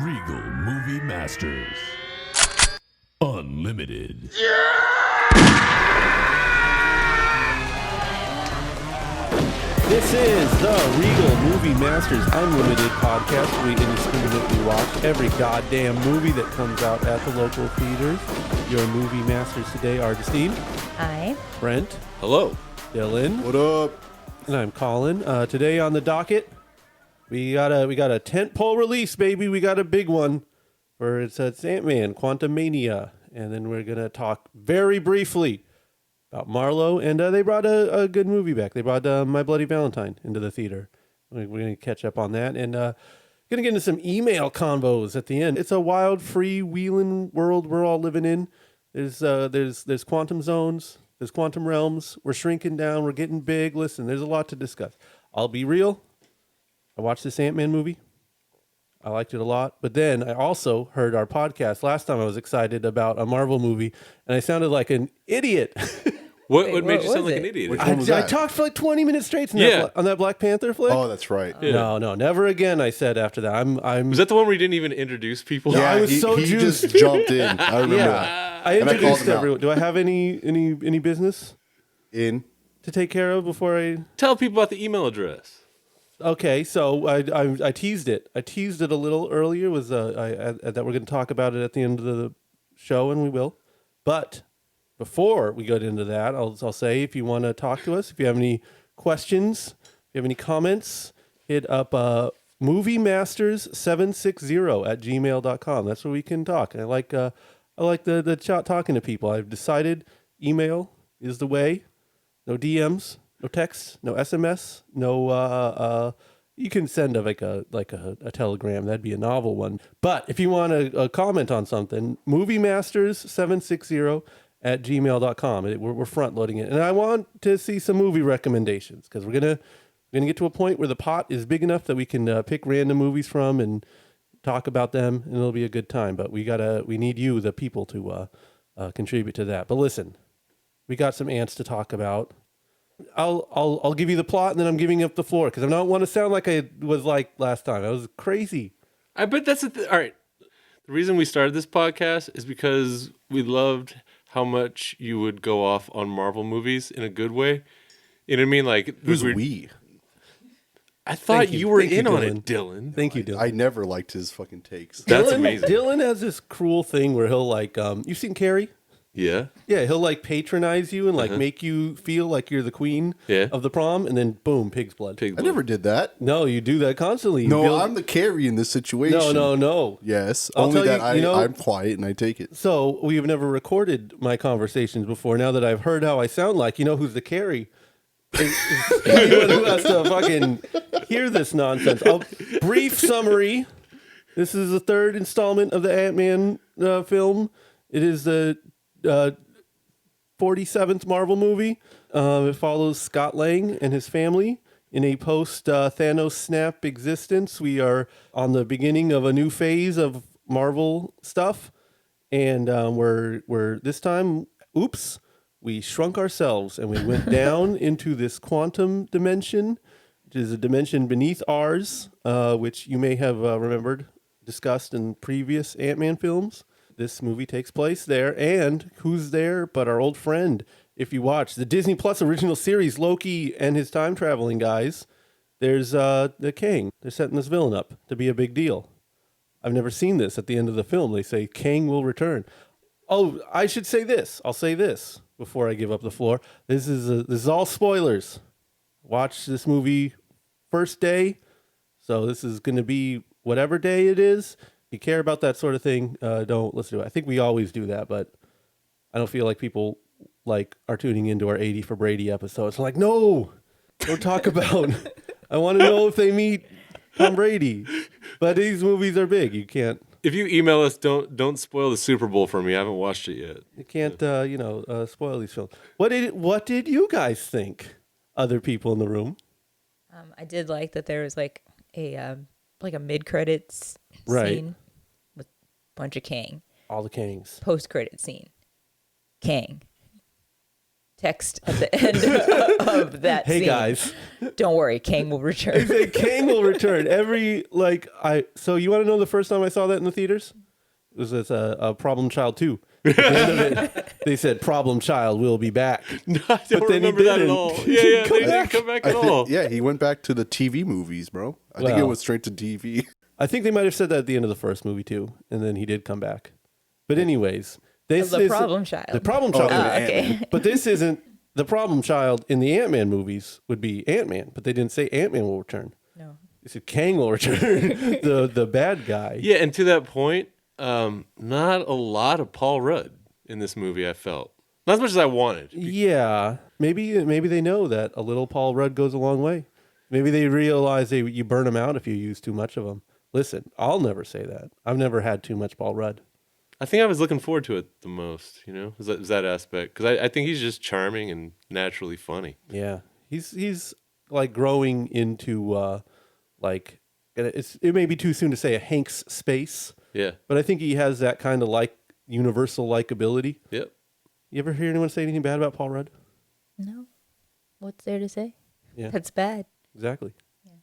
Regal Movie Masters. Unlimited. This is the Regal Movie Masters Unlimited podcast. We indiscriminately watch every goddamn movie that comes out at the local theaters. Your movie masters today are Justine. Hi. Brent. Hello. Dylan. What up? And I'm Colin. Today on the docket, we got a tentpole release, baby. We got a big one. It's Ant-Man, Quantumania. And then we're going to talk very briefly about Marlowe. And they brought a good movie back. They brought My Bloody Valentine into the theater. We're going to catch up on that. And going to get into some email combos at the end. It's a wild, free-wheeling world we're all living in. There's quantum zones. There's quantum realms. We're shrinking down. We're getting big. Listen, there's a lot to discuss. I'll be real. I watched this Ant-Man movie. I liked it a lot. But then I also heard our podcast. Last time I was excited about a Marvel movie, and I sounded like an idiot. What made you sound like an idiot? I talked for like 20 minutes straight on that Black Panther flick. Oh, that's right. Yeah. No, never again, I said after that. I'm. Was that the one where you didn't even introduce people? Yeah, I was he juiced. just jumped in. I remember that. I introduced everyone. Do I have any business In. to take care of before I... Tell people about the email address. Okay, so I teased it. I teased it a little earlier. Was that we're going to talk about it at the end of the show, and we will. But before we get into that, I'll say if you want to talk to us, if you have any questions, if you have any comments, hit up moviemasters760@gmail.com. That's where we can talk. I like the chat talking to people. I've decided email is the way. No DMs. No text, no SMS, no. You can send a telegram. That'd be a novel one. But if you want to comment on something, moviemasters760@gmail.com. We're front loading it, and I want to see some movie recommendations because we're gonna get to a point where the pot is big enough that we can pick random movies from and talk about them, and it'll be a good time. But we need you, the people, to contribute to that. But listen, we got some ants to talk about. I'll give you the plot, and then I'm giving up the floor because I don't want to sound like I was like last time. I was crazy. I bet that's all right. The reason we started this podcast is because we loved how much you would go off on Marvel movies in a good way. You know what I mean? Like, Who's we? I thought you were in on Dylan. it, Dylan. Thank you, Dylan. I never liked his fucking takes. That's amazing. Dylan has this cruel thing where he'll you've seen Carrie? Yeah. Yeah, he'll patronize you and make you feel like you're the queen of the prom, and then boom, pig's blood. I never did that. No, you do that constantly. I'm the carry in this situation. No. Yes, I'll only tell that you, I'm quiet and I take it. So we have never recorded my conversations before. Now that I've heard how I sound like, you know who's the carry? Is anyone who has to fucking hear this nonsense. Brief summary. This is the third installment of the Ant-Man film. It is the 47th Marvel movie. It follows Scott Lang and his family in a post-Thanos snap existence. We are on the beginning of a new phase of Marvel stuff, and we're this time, we shrunk ourselves and we went down into this quantum dimension, which is a dimension beneath ours, which you may have discussed in previous Ant-Man films. This movie takes place there, and who's there but our old friend? If you watch the Disney Plus original series, Loki and his time-traveling guys, there's the Kang. They're setting this villain up to be a big deal. I've never seen this at the end of the film. They say Kang will return. Oh, I should say this. I'll say this before I give up the floor. This is all spoilers. Watch this movie first day, so this is going to be whatever day it is. You care about that sort of thing, don't listen to it. I think we always do that, but I don't feel like people are tuning into our 80 for Brady episodes. Like, no, don't talk about. I want to know if they meet Tom Brady. But these movies are big. You can't. If you email us, don't spoil the Super Bowl for me. I haven't watched it yet. You can't, spoil these films. What did you guys think? Other people in the room. I did like that there was a mid-credits scene. Bunch of Kang. All the Kangs. Post-credit scene. Kang. text at the end of that Hey scene. guys, Don't worry, Kang will return. Kang will return. So you want to know the first time I saw that in the theaters? It was a Problem Child 2. At the end of it, they said Problem Child will be back. No, I don't But then he remember that at didn't. all. He Yeah, didn't they come didn't come back at I all. think, yeah, he went back to the TV movies, bro. I think it Well. went straight to TV. I think they might have said that at the end of the first movie too, and then he did come back. But anyways, this The is Problem Child. The Problem Child. Oh, is okay. Ant-Man. But this isn't the Problem Child in the Ant-Man movies would be Ant-Man, but they didn't say Ant-Man will return. No. They said Kang will return, the bad guy. Yeah, and to that point, not a lot of Paul Rudd in this movie, I felt. Not as much as I wanted. Yeah, maybe they know that a little Paul Rudd goes a long way. Maybe they realize you burn them out if you use too much of them. Listen, I'll never say that. I've never had too much Paul Rudd. I think I was looking forward to it the most, is that aspect. Because I think he's just charming and naturally funny. Yeah, he's like growing into it may be too soon to say a Hank's space, Yeah. but I think he has that kind of like universal likability. Yep. You ever hear anyone say anything bad about Paul Rudd? No. What's there to say? Yeah, That's bad. exactly.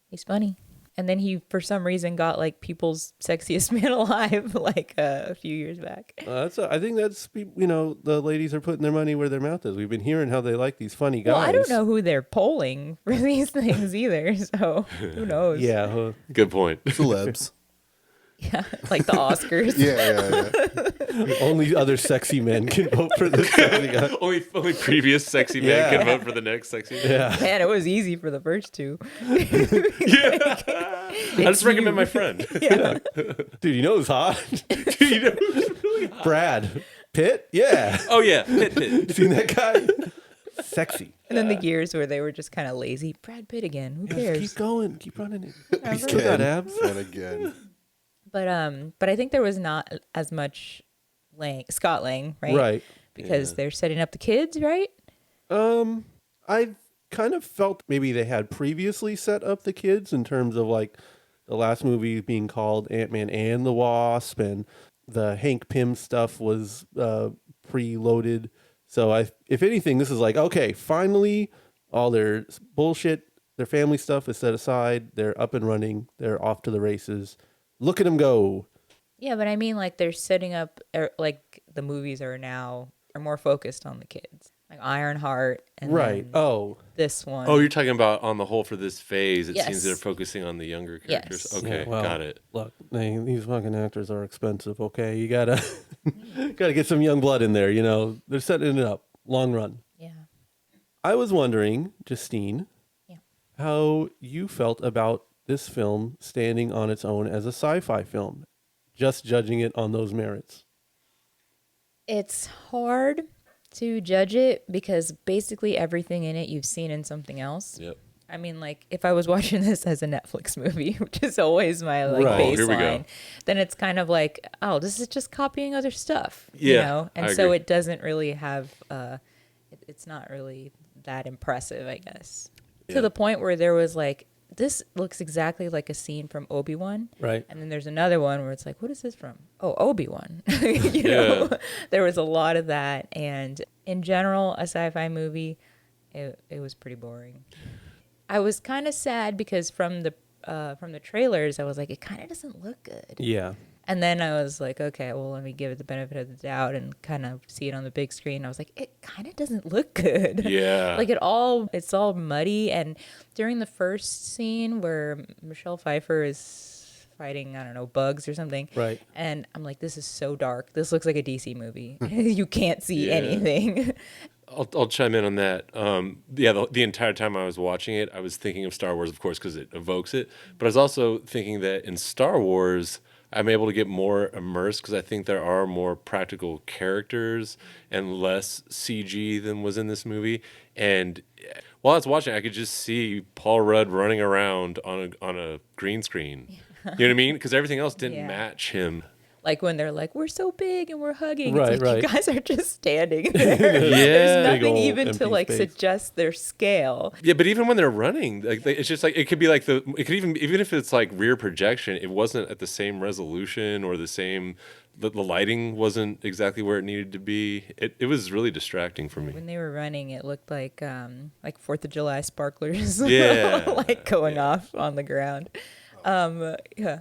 He's funny. And then he, for some reason, got like People's Sexiest Man Alive like a few years back. I think that's the ladies are putting their money where their mouth is. We've been hearing how they like these funny guys. Well, I don't know who they're polling for these things either, so who knows? Yeah, Good point. Celebs. Yeah, like the Oscars. yeah. only other sexy men can vote for this sexy guy. only previous sexy man Yeah. can vote for the next sexy man. Yeah. Man, it was easy for the first two. I just recommend my friend. Dude, you know who's hot? Brad Pitt? Yeah. Oh, yeah. Pitt. You seen that guy? Sexy. And then the years where they were just kind of lazy. Brad Pitt again. Who cares? Keep going. Keep running it. Whatever. Still got abs. And again. But I think there was not as much Scott Lang, right? Right. Because they're setting up the kids, right? I kind of felt maybe they had previously set up the kids in terms of like the last movie being called Ant-Man and the Wasp, and the Hank Pym stuff was preloaded. So if anything, this is like, okay, finally all their bullshit, their family stuff is set aside. They're up and running. They're off to the races. Look at them go. Yeah, but I mean, like they're setting up, like the movies are more focused on the kids, like Ironheart and Right. then Oh. this one. Oh, you're talking about on the whole for this phase. It seems Yes. they're focusing on the younger characters. Yes. Okay, Yeah, well, got it. Look, these fucking actors are expensive. Okay, you gotta get some young blood in there. They're setting it up long run. Yeah. I was wondering, Justine, Yeah. how you felt about this film standing on its own as a sci-fi film, just judging it on those merits. It's hard to judge it because basically everything in it you've seen in something else. Yep. I mean, like if I was watching this as a Netflix movie, which is always my like Right. Oh, here we go. baseline, then it's kind of like, oh, this is just copying other stuff, Yeah, And I so agree. it doesn't really have, it's not really that impressive, I guess, Yeah. to the point where there was like, this looks exactly like a scene from Obi-Wan. Right. And then there's another one where it's like, what is this from? Oh, Obi-Wan. you know, there was a lot of that. And in general, a sci-fi movie, it was pretty boring. I was kind of sad because from the trailers, I was like, it kind of doesn't look good. Yeah. And then I was like, okay, well, let me give it the benefit of the doubt and kind of see it on the big screen. I was like, it kind of doesn't look good. Yeah. Like it's all muddy. And during the first scene where Michelle Pfeiffer is fighting, I don't know, bugs or something. Right. And I'm like, this is so dark. This looks like a DC movie. You can't see Yeah. anything. I'll chime in on that. The entire time I was watching it, I was thinking of Star Wars, of course, because it evokes it. But I was also thinking that in Star Wars, I'm able to get more immersed because I think there are more practical characters and less CG than was in this movie. And while I was watching, I could just see Paul Rudd running around on a green screen. You know what I mean? Because everything else didn't Yeah. match him. Like when they're like, we're so big and we're hugging. Right, It's like, right. you guys are just standing there. Yeah. There's Big nothing ol' even to empty like space. suggest their scale. Yeah, but even when they're running, like it's just like it could be like it could even if it's like rear projection, it wasn't at the same resolution or the same. The lighting wasn't exactly where it needed to be. It was really distracting for me. When they were running, it looked like 4th of July sparklers, Yeah. like going off on the ground. Yeah.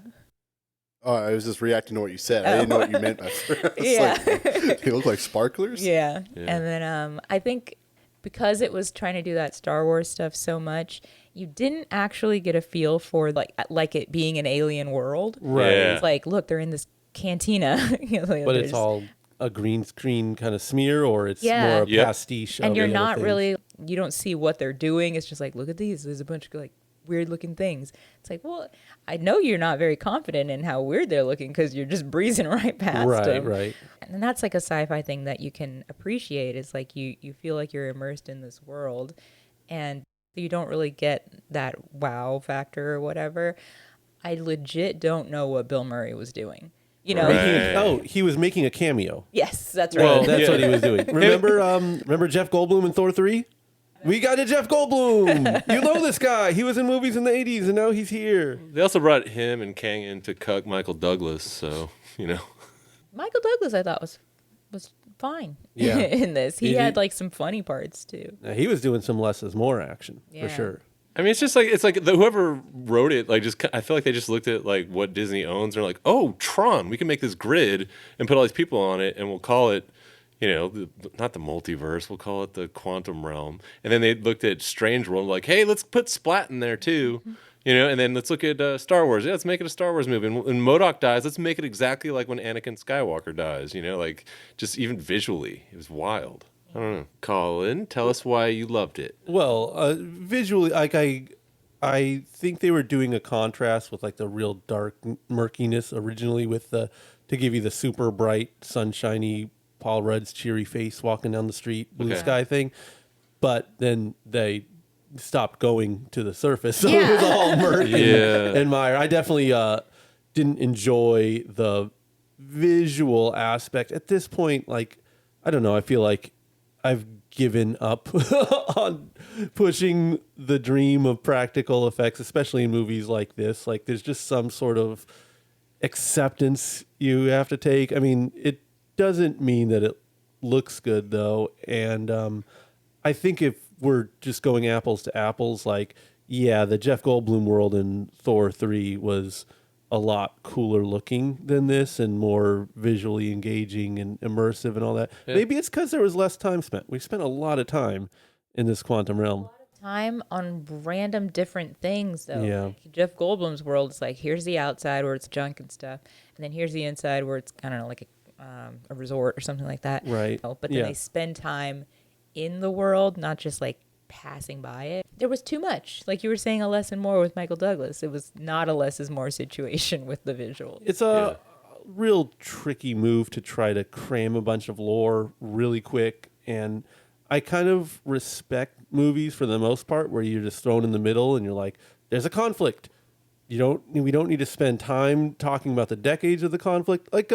Oh, I was just reacting to what you said. I didn't know what you meant. I was Yeah. like, they look like sparklers? Yeah. Yeah. And then I think because it was trying to do that Star Wars stuff so much, you didn't actually get a feel for like it being an alien world. Right. Yeah. It's like, look, they're in this cantina. You know, But it's there's- all a green screen kind of smear, or it's Yeah. more a Yep. pastiche. and of you're the other not things. really, you don't see what they're doing. It's just like, look at these. There's a bunch of like weird looking things. It's like, well, I know you're not very confident in how weird they're looking because you're just breezing right past Right, them. right. And that's like a sci-fi thing that you can appreciate. Is like you feel like you're immersed in this world, and you don't really get that wow factor or whatever. I legit don't know what Bill Murray was doing. You know, Right. Oh, he was making a cameo. yes, that's right. Well, that's yeah. what he was doing. Remember Jeff Goldblum in Thor 3? We got a Jeff Goldblum. You know this guy. He was in movies in the 80s, and now he's here. They also brought him and Kang in to cuck Michael Douglas, so Michael Douglas, I thought was fine. Yeah. In this, he He- had like some funny parts too. Now, he was doing some less is more action, Yeah. for sure. I mean, it's like whoever wrote it, like I feel like they just looked at like what Disney owns and they're like, oh, Tron, we can make this grid and put all these people on it, and we'll call it, not the multiverse, we'll call it the quantum realm. And then they looked at Strange World, like, hey, let's put Splat in there too, and then let's look at Star Wars. Yeah, let's make it a Star Wars movie. And when MODOK dies, let's make it exactly like when Anakin Skywalker dies. Like just even visually, it was wild. I don't know. Colin, tell us why you loved it. Well, visually, like I think they were doing a contrast with like the real dark murkiness originally with to give you the super bright, sunshiny Paul Rudd's cheery face walking down the street, blue Okay. sky thing. But then they stopped going to the surface, so it was all murk Yeah. and mire. I definitely didn't enjoy the visual aspect at this point. Like, I don't know. I feel like I've given up on pushing the dream of practical effects, especially in movies like this. Like, there's just some sort of acceptance you have to take. I mean, it doesn't mean that it looks good, though. And I think if we're just going apples to apples, like, yeah, the Jeff Goldblum world in Thor 3 was a lot cooler looking than this and more visually engaging and immersive and all that. Yeah. Maybe it's because there was less time spent. We spent a lot of time in this quantum realm. Time on random different things though. Yeah. Like Jeff Goldblum's world is like, here's the outside where it's junk and stuff, and then here's the inside where it's, I don't know, like a resort or something like that. Right. But then Yeah. they spend time in the world, not just like passing by it. There was too much. Like you were saying, a less and more with Michael Douglas. It was not a less is more situation with the visuals. It's a real tricky move to try to cram a bunch of lore really quick. And I kind of respect movies for the most part where you're just thrown in the middle and you're like, there's a conflict. We don't need to spend time talking about the decades of the conflict. Like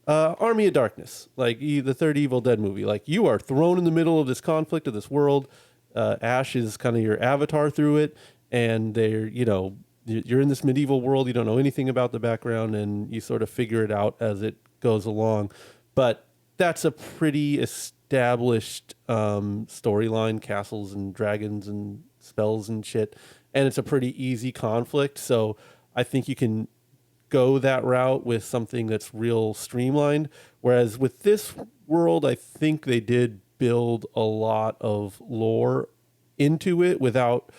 Army of Darkness, like the third Evil Dead movie. Like, you are thrown in the middle of this conflict of this world. Ash is kind of your avatar through it, and you're in this medieval world. You don't know anything about the background, and you sort of figure it out as it goes along. But that's a pretty established storyline, castles and dragons and spells and shit, and it's a pretty easy conflict. So I think you can go that route with something that's real streamlined. Whereas with this world, I think they did build a lot of lore into it without.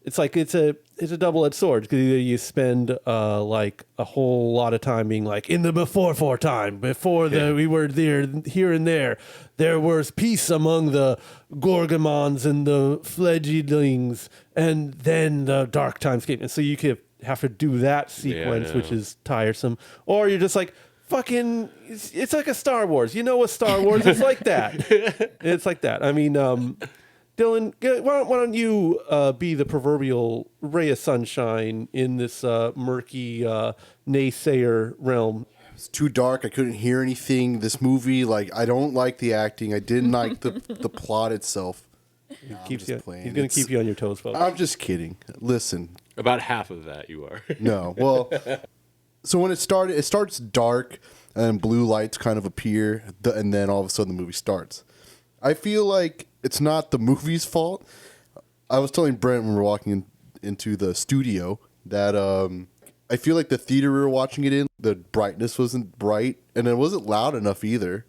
It's like it's a double-edged sword, because either you spend like a whole lot of time being like, in the before time, we were there, here and there was peace among the Gorgomons and the fledglings, and then the dark times came, and so you could have to do that sequence, Yeah. which is tiresome. Or you're just like, fucking, it's like a Star Wars. You know what Star Wars is like that. It's like that. I mean, Dylan, why don't you be the proverbial ray of sunshine in this murky naysayer realm? It's too dark. I couldn't hear anything. This movie, like, I don't like the acting. I didn't like the plot itself. He's just going playing. to keep you on your toes, folks. I'm just kidding. Listen, About half of that you are. no. Well, so when it starts dark and blue lights kind of appear, and then all of a sudden the movie starts. I feel like it's not the movie's fault. I was telling Brent when we were walking into the studio that I feel like the theater we were watching it in, the brightness wasn't bright, and it wasn't loud enough either.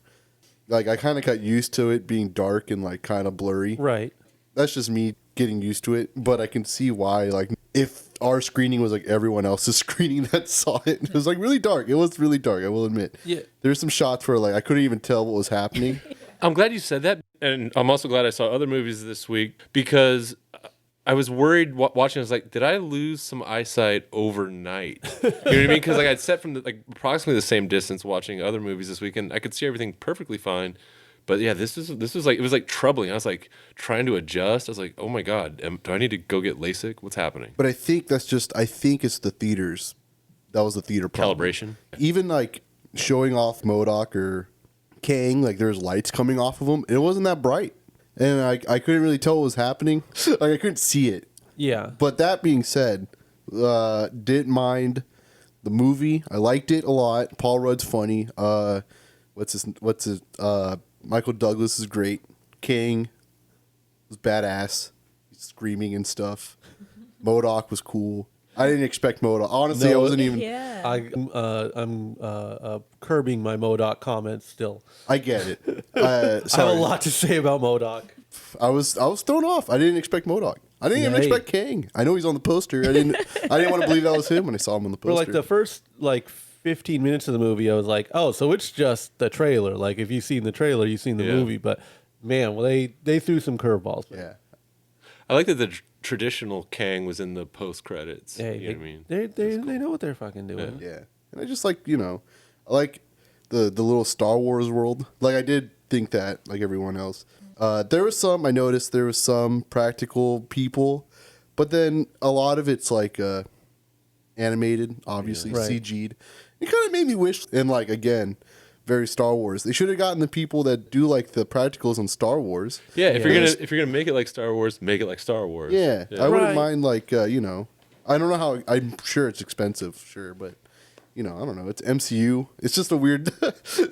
Like, I kind of got used to it being dark and, like, kind of blurry. Right. That's just me getting used to it, but I can see why, like, if our screening was like everyone else's screening that saw it, it was, like, really dark. It was really dark, I will admit. Yeah. There's some shots where, like, I couldn't even tell what was happening. I'm glad you said that, and I'm also glad I saw other movies this week because I was worried watching. I was like, did I lose some eyesight overnight? You know what I mean? Because like I'd set from approximately the same distance watching other movies this week, and I could see everything perfectly fine. But yeah, this was like it was like troubling. I was like trying to adjust. I was like, oh my god, do I need to go get LASIK? What's happening? But I think it's the theaters. That was the theater problem. Calibration. Even like showing off MODOK or Kang, like there's lights coming off of them. It wasn't that bright. And I couldn't really tell what was happening. Like I couldn't see it. Yeah. But that being said, didn't mind the movie. I liked it a lot. Paul Rudd's funny. What's his Michael Douglas is great. King was badass. He's screaming and stuff. MODOK was cool. I didn't expect MODOK. Honestly, No, I wasn't even. Yeah. I'm curbing my MODOK comments still. I get it. I have Sorry. a lot to say about MODOK. I was thrown off. I didn't expect MODOK. I didn't even Right. expect Kang. I know he's on the poster. I didn't want to believe that was him when I saw him on the For poster. like the first 15 minutes of the movie, I was like, oh, so it's just the trailer. Like if you've seen the trailer, you've seen the Yeah. movie. But man, well, they threw some curveballs. Yeah. I like that the traditional Kang was in the post credits. Hey, you know what I mean? they know what they're fucking doing. Yeah. And I just like, I like the little Star Wars world. Like I did think that, like everyone else. I noticed there was some practical people, but then a lot of it's like animated, obviously, Right. CG'd. It kind of made me wish, and like, again, very Star Wars. They should have gotten the people that do like the practicals on Star Wars. Yeah, if Yeah. you're gonna make it like Star Wars, make it like Star Wars. Yeah. I Right. wouldn't mind like, I don't know how, I'm sure it's expensive, sure, but I don't know. It's MCU. It's just a weird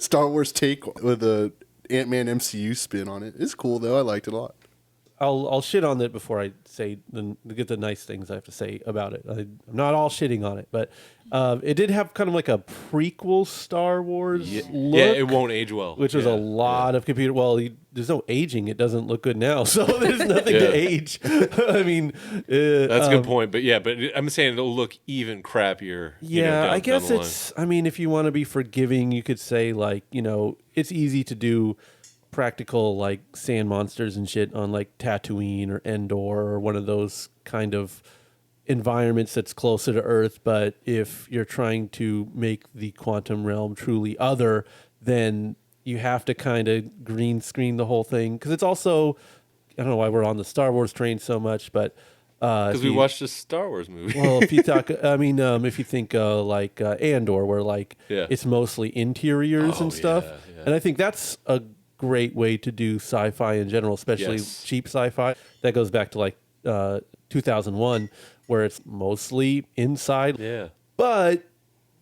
Star Wars take with a Ant-Man MCU spin on it. It's cool though. I liked it a lot. I'll shit on it before I get the nice things I have to say about it. I'm not all shitting on it, but it did have kind of like a prequel Star Wars look. Yeah, it won't age well. Which was a lot of computer. Well, there's no aging. It doesn't look good now, so there's nothing to age. I mean, That's a good point. But I'm saying it'll look even crappier. yeah, I guess down the line. it's. I mean, if you want to be forgiving, you could say like, it's easy to do practical like sand monsters and shit on like Tatooine or Endor or one of those kind of environments that's closer to Earth. But if you're trying to make the quantum realm truly other, then you have to kind of green screen the whole thing. Because it's also, I don't know why we're on the Star Wars train so much, but because we watched a Star Wars movie. well, if you talk, if you think like Andor, where like it's mostly interiors and stuff, yeah. and I think that's a great way to do sci-fi in general, especially Yes. cheap sci-fi. That goes back to like 2001, where it's mostly inside. Yeah. But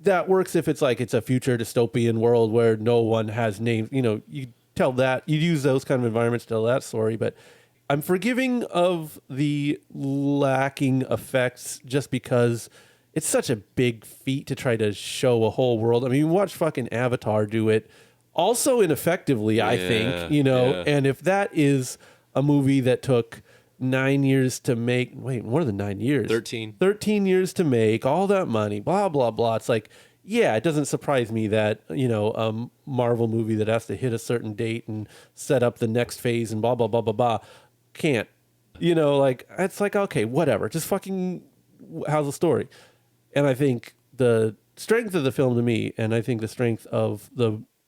that works if it's like it's a future dystopian world where no one has names. You tell that, you use those kind of environments to tell that story. But I'm forgiving of the lacking effects just because it's such a big feat to try to show a whole world. I mean, watch fucking Avatar do it also ineffectively, I think, yeah. and if that is a movie that took 9 years to make, wait, more than 9 years, 13 years to make, all that money, blah, blah, blah. It's like, yeah, it doesn't surprise me that, a Marvel movie that has to hit a certain date and set up the next phase and blah, blah, blah, blah, blah, can't, it's like, okay, whatever, just fucking, how's the story? And I think the strength of the film to me, and I think the strength of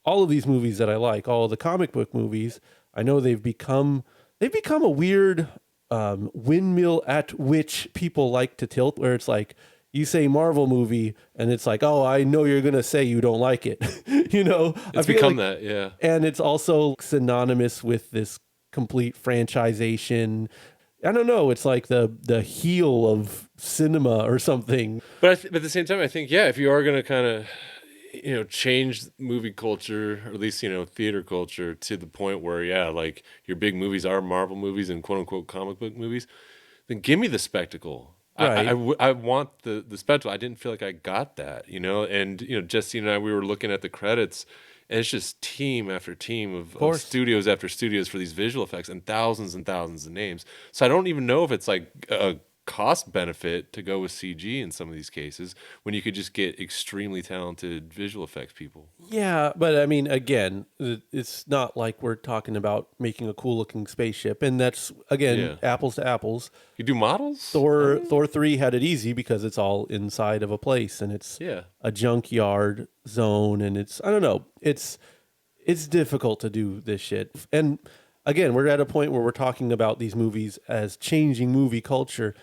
all of these movies that I like, all of the comic book movies, I know they've become a weird windmill at which people like to tilt, where it's like, You say Marvel movie, and it's like, oh, I know you're gonna say you don't like it. You know, It's become that, yeah. and it's also synonymous with this complete franchisation. I don't know. It's like the heel of cinema or something. But at the same time, I think, yeah, if you are going to kind of, change movie culture, or at least, theater culture to the point where, yeah, like your big movies are Marvel movies and quote unquote comic book movies, then give me the spectacle. Right. I want the spectacle. I didn't feel like I got that, and, Jesse and I, we were looking at the credits, and it's just team after team of studios after studios for these visual effects and thousands of names. So I don't even know if it's like a cost benefit to go with CG in some of these cases when you could just get extremely talented visual effects people. Yeah, but I mean, again, it's not like we're talking about making a cool looking spaceship, and that's again apples to apples. You do models. Thor 3 had it easy because it's all inside of a place, and it's a junkyard zone, and it's, I don't know, it's difficult to do this shit. And again, we're at a point where we're talking about these movies as changing movie culture.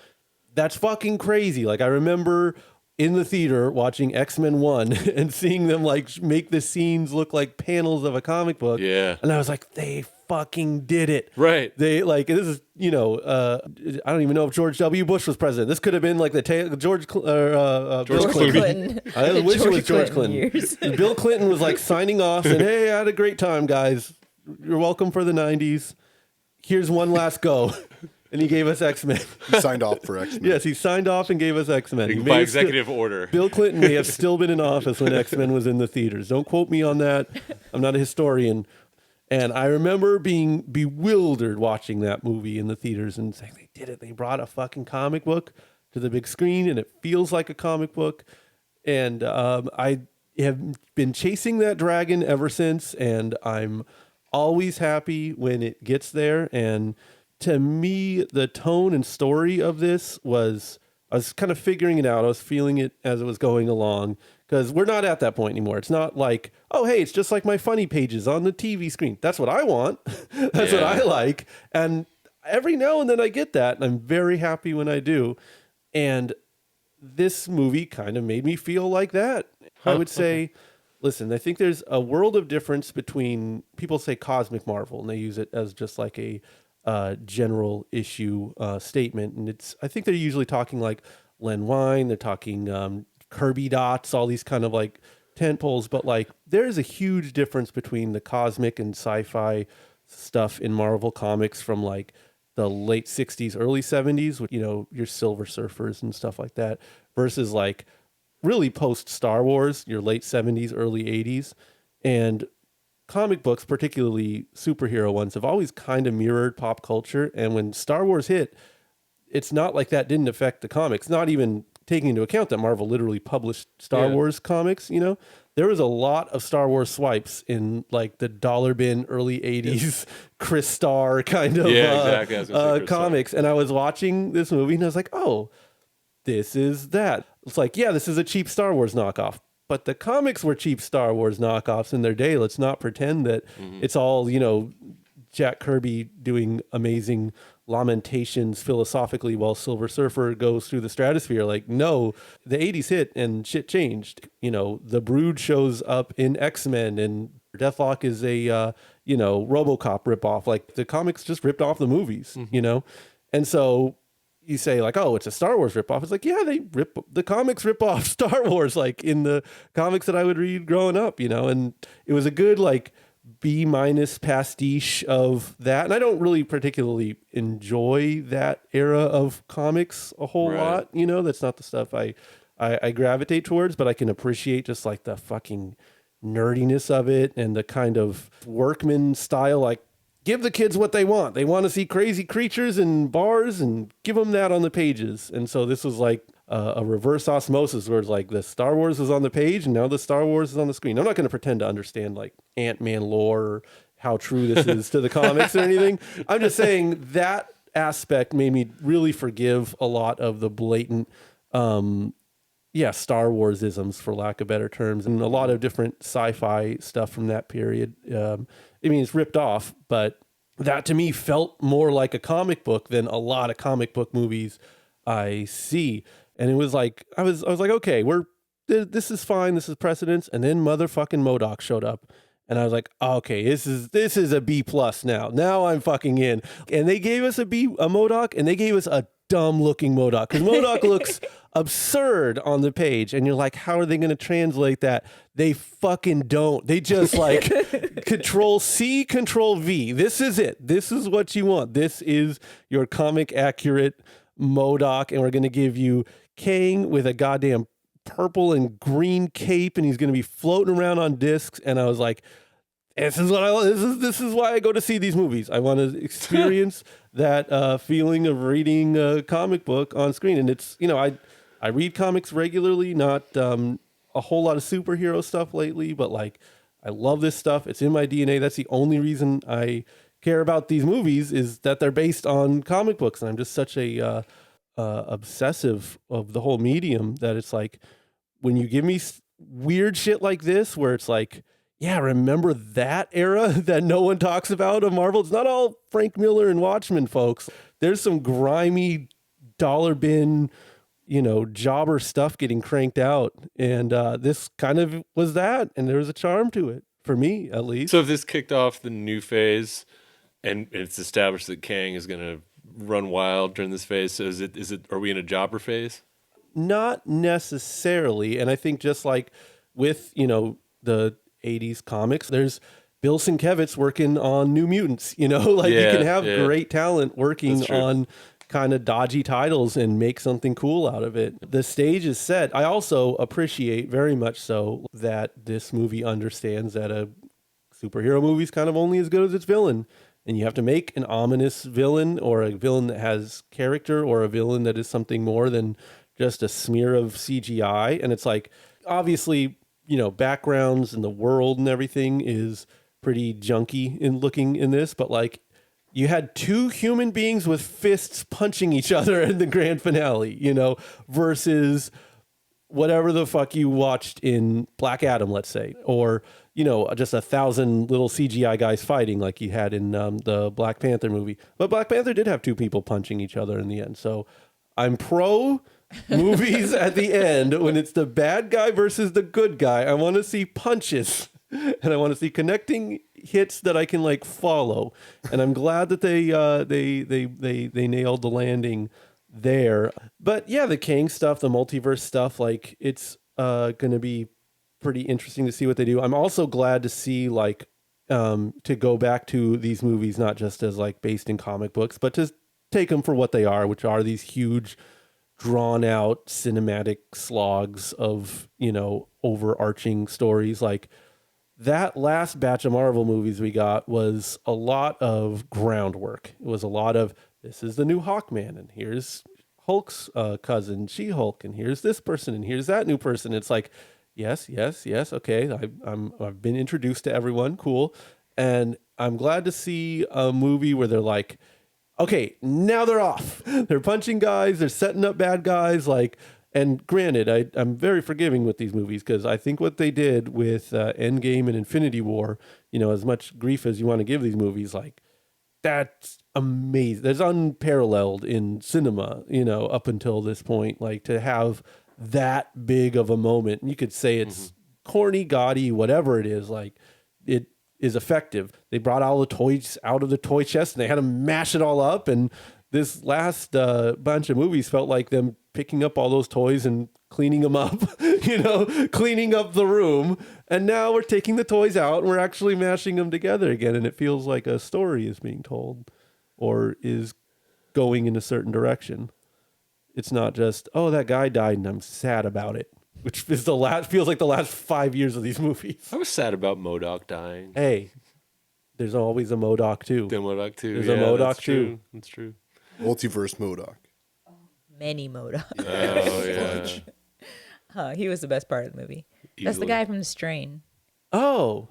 That's fucking crazy. Like, I remember in the theater watching X-Men 1 and seeing them like make the scenes look like panels of a comic book. Yeah. And I was like, they fucking did it. Right. They like, this is, I don't even know if George W. Bush was president. This could have been like the George Bill Clinton. I wish it was George Clinton. Bill Clinton was like signing off and, hey, I had a great time, guys. You're welcome for the 90s. Here's one last go. And he gave us X-Men. He signed off for X-Men. Yes, he signed off and gave us X-Men. By executive order. Bill Clinton may have still been in office when X-Men was in the theaters. Don't quote me on that. I'm not a historian. And I remember being bewildered watching that movie in the theaters and saying, they did it. They brought a fucking comic book to the big screen, and it feels like a comic book. And I have been chasing that dragon ever since, and I'm always happy when it gets there. And to me, the tone and story of this was, I was kind of figuring it out. I was feeling it as it was going along, because we're not at that point anymore. It's not like, oh, hey, it's just like my funny pages on the TV screen. That's what I want. That's what I like. And every now and then I get that, and I'm very happy when I do. And this movie kind of made me feel like that. I would say, listen, I think there's a world of difference between, people say cosmic Marvel, and they use it as just like a general issue statement, and I think they're usually talking like Len Wein, they're talking Kirby dots, all these kind of like tent poles, but like there's a huge difference between the cosmic and sci-fi stuff in Marvel comics from like the late 60s, early 70s, with, your Silver Surfers and stuff like that, versus like really post Star Wars, your late 70s, early 80s. And comic books, particularly superhero ones, have always kind of mirrored pop culture. And when Star Wars hit, it's not like that didn't affect the comics, not even taking into account that Marvel literally published Star Wars comics. There was a lot of Star Wars swipes in like the dollar bin early 80s Chris Starr kind of comics. And I was watching this movie and I was like, oh, this is that. It's like, yeah, this is a cheap Star Wars knockoff. But the comics were cheap Star Wars knockoffs in their day. Let's not pretend that it's all, Jack Kirby doing amazing lamentations philosophically while Silver Surfer goes through the stratosphere. Like, no, the 80s hit and shit changed. The Brood shows up in X-Men, and Deathlock is a, RoboCop ripoff. Like, the comics just ripped off the movies, And so you say like, oh, it's a Star Wars ripoff. It's like, yeah, the comics rip off Star Wars, like in the comics that I would read growing up, and it was a good like B- pastiche of that. And I don't really particularly enjoy that era of comics a whole lot. That's not the stuff I gravitate towards, but I can appreciate just like the fucking nerdiness of it and the kind of workman style, like, give the kids what they want. They want to see crazy creatures and bars, and give them that on the pages. And so this was like a reverse osmosis where it's like the Star Wars was on the page and now the Star Wars is on the screen. I'm not going to pretend to understand like Ant-Man lore or how true this is to the comics or anything. I'm just saying that aspect made me really forgive a lot of the blatant, Star Wars isms, for lack of better terms, and a lot of different sci-fi stuff from that period. It's ripped off, but that to me felt more like a comic book than a lot of comic book movies I see. And it was like, I was like, okay, this is fine. This is precedence. And then motherfucking MODOK showed up. And I was like, okay, this is a B plus now. Now I'm fucking in. And they gave us a MODOK, and they gave us a dumb looking MODOK, because MODOK looks absurd on the page. And you're like, how are they going to translate that? They fucking don't. They just like Control C, Control V. This is it. This is what you want. This is your comic accurate MODOK. And we're going to give you Kang with a goddamn purple and green cape, and he's going to be floating around on discs. And I was like, this is what I want. This is why I go to see these movies. I want to experience that feeling of reading a comic book on screen. And it's, I read comics regularly, not a whole lot of superhero stuff lately, but like, I love this stuff. It's in my DNA. That's the only reason I care about these movies, is that they're based on comic books. And I'm just such a obsessive of the whole medium that it's like, when you give me weird shit like this, where it's like, yeah, remember that era that no one talks about of Marvel? It's not all Frank Miller and Watchmen, folks. There's some grimy dollar bin, jobber stuff getting cranked out. And this kind of was that. And there was a charm to it, for me at least. So if this kicked off the new phase, and it's established that Kang is going to run wild during this phase, so are we in a jobber phase? Not necessarily. And I think just like with, the 80s comics, there's Bill Sienkiewicz working on New Mutants, you can have great talent working on kind of dodgy titles and make something cool out of it. The stage is set. I also appreciate very much so that this movie understands that a superhero movie is kind of only as good as its villain. And you have to make an ominous villain, or a villain that has character, or a villain that is something more than just a smear of CGI. And it's like, obviously, backgrounds and the world and everything is pretty junky in looking in this, but like, you had two human beings with fists punching each other in the grand finale, versus whatever the fuck you watched in Black Adam, let's say, or, just 1,000 little CGI guys fighting like you had in the Black Panther movie. But Black Panther did have two people punching each other in the end. So I'm pro movies at the end when it's the bad guy versus the good guy. I want to see punches, and I want to see connecting hits that I can like follow. And I'm glad that they nailed the landing there. But yeah, the Kang stuff, the multiverse stuff, like it's going to be pretty interesting to see what they do. I'm also glad to see like to go back to these movies, not just as like based in comic books, but to take them for what they are, which are these huge drawn out cinematic slogs of, overarching stories. Like that last batch of Marvel movies we got was a lot of groundwork. It was a lot of, this is the new Hawkman, and here's Hulk's cousin, She-Hulk, and here's this person, and here's that new person. It's like, yes. Okay. I've been introduced to everyone. Cool. And I'm glad to see a movie where they're like, okay, now they're off. They're punching guys. They're setting up bad guys. Like, and granted, I'm very forgiving with these movies, because I think what they did with Endgame and Infinity War, as much grief as you want to give these movies, like, that's amazing. That's unparalleled in cinema, up until this point. Like, to have that big of a moment, and you could say it's corny, gaudy, whatever it is, like, it is effective. They brought all the toys out of the toy chest, and they had to mash it all up. And this last bunch of movies felt like them picking up all those toys and cleaning them up, cleaning up the room. And now we're taking the toys out and we're actually mashing them together again. And it feels like a story is being told, or is going in a certain direction. It's not just, oh, that guy died and I'm sad about it, which is feels like the last 5 years of these movies. I was sad about MODOK dying. Hey, there's always a MODOK too. The MODOK too. There's a MODOK too. That's true. Multiverse MODOK. Many MODOK. Oh yeah. He was the best part of the movie. Easily. That's the guy from The Strain. Oh,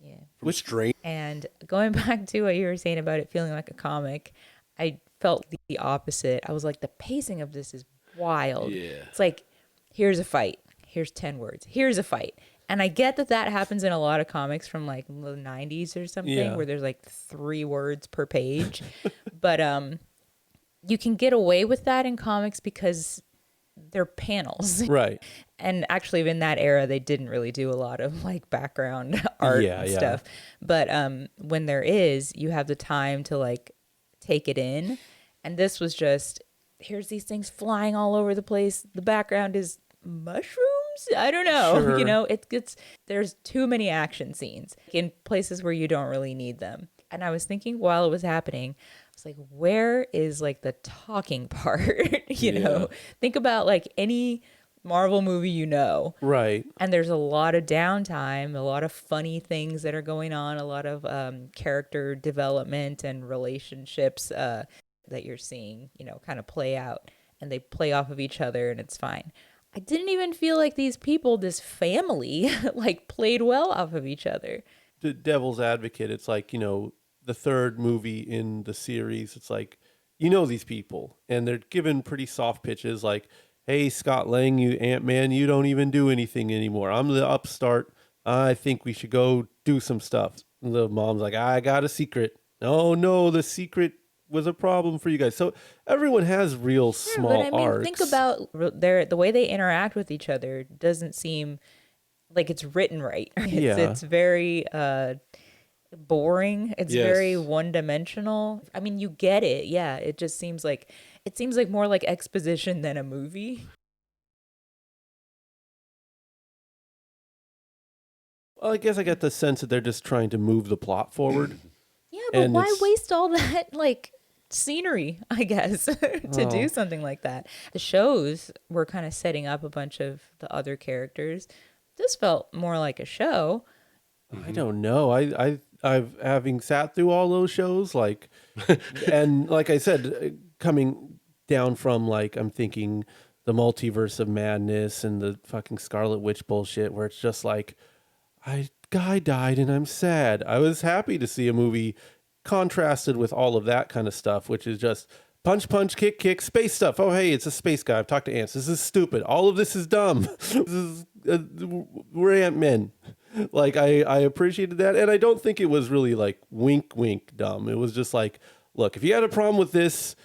Yeah. Which strain? And going back to what you were saying about it feeling like a comic, I felt the opposite. I was like, the pacing of this is wild. Yeah. It's like, here's a fight. Here's 10 words. Here's a fight. And I get that happens in a lot of comics from like the 90s or something, where there's like 3 words per page. But you can get away with that in comics because they're panels. Right. And actually, in that era, they didn't really do a lot of like background art and stuff. But when there is, you have the time to like take it in. And this was just, here's these things flying all over the place. The background is mushrooms. I don't know. Sure. You know, there's too many action scenes in places where you don't really need them. And I was thinking while it was happening, I was like, where is like the talking part? you know, think about like any Marvel movie, you know. Right. And there's a lot of downtime, a lot of funny things that are going on, a lot of character development and relationships that you're seeing, you know, kind of play out, and they play off of each other, and it's fine. I didn't even feel like these people, this family, like played well off of each other. The devil's advocate, it's like, you know, the third movie in the series, it's like, you know, these people, and they're given pretty soft pitches like, hey, Scott Lang, you Ant-Man, you don't even do anything anymore. I'm the upstart. I think we should go do some stuff. And the mom's like, I got a secret. Oh, no, the secret was a problem for you guys. So everyone has real small but I mean, arcs. think about the way they interact with each other doesn't seem like it's written right. It's very boring. It's very one-dimensional. I mean, you get it. Yeah, it just seems like more like exposition than a movie. Well, I guess I get the sense that they're just trying to move the plot forward. Yeah, but And why waste all that like scenery, I guess, to do something like that? The shows were kind of setting up a bunch of the other characters. This felt more like a show. I don't know. I've having sat through all those shows, like, and like I said, coming down from like, I'm thinking the Multiverse of Madness and the fucking Scarlet Witch bullshit, where it's just like, guy died and I'm sad. I was happy to see a movie contrasted with all of that kind of stuff, which is just punch, punch, kick, kick, space stuff. Oh, hey, it's a space guy. I've talked to ants. This is stupid. All of this is dumb. We're Ant-Men. Like, I appreciated that. And I don't think it was really like wink, wink dumb. It was just like, look, if you had a problem with this,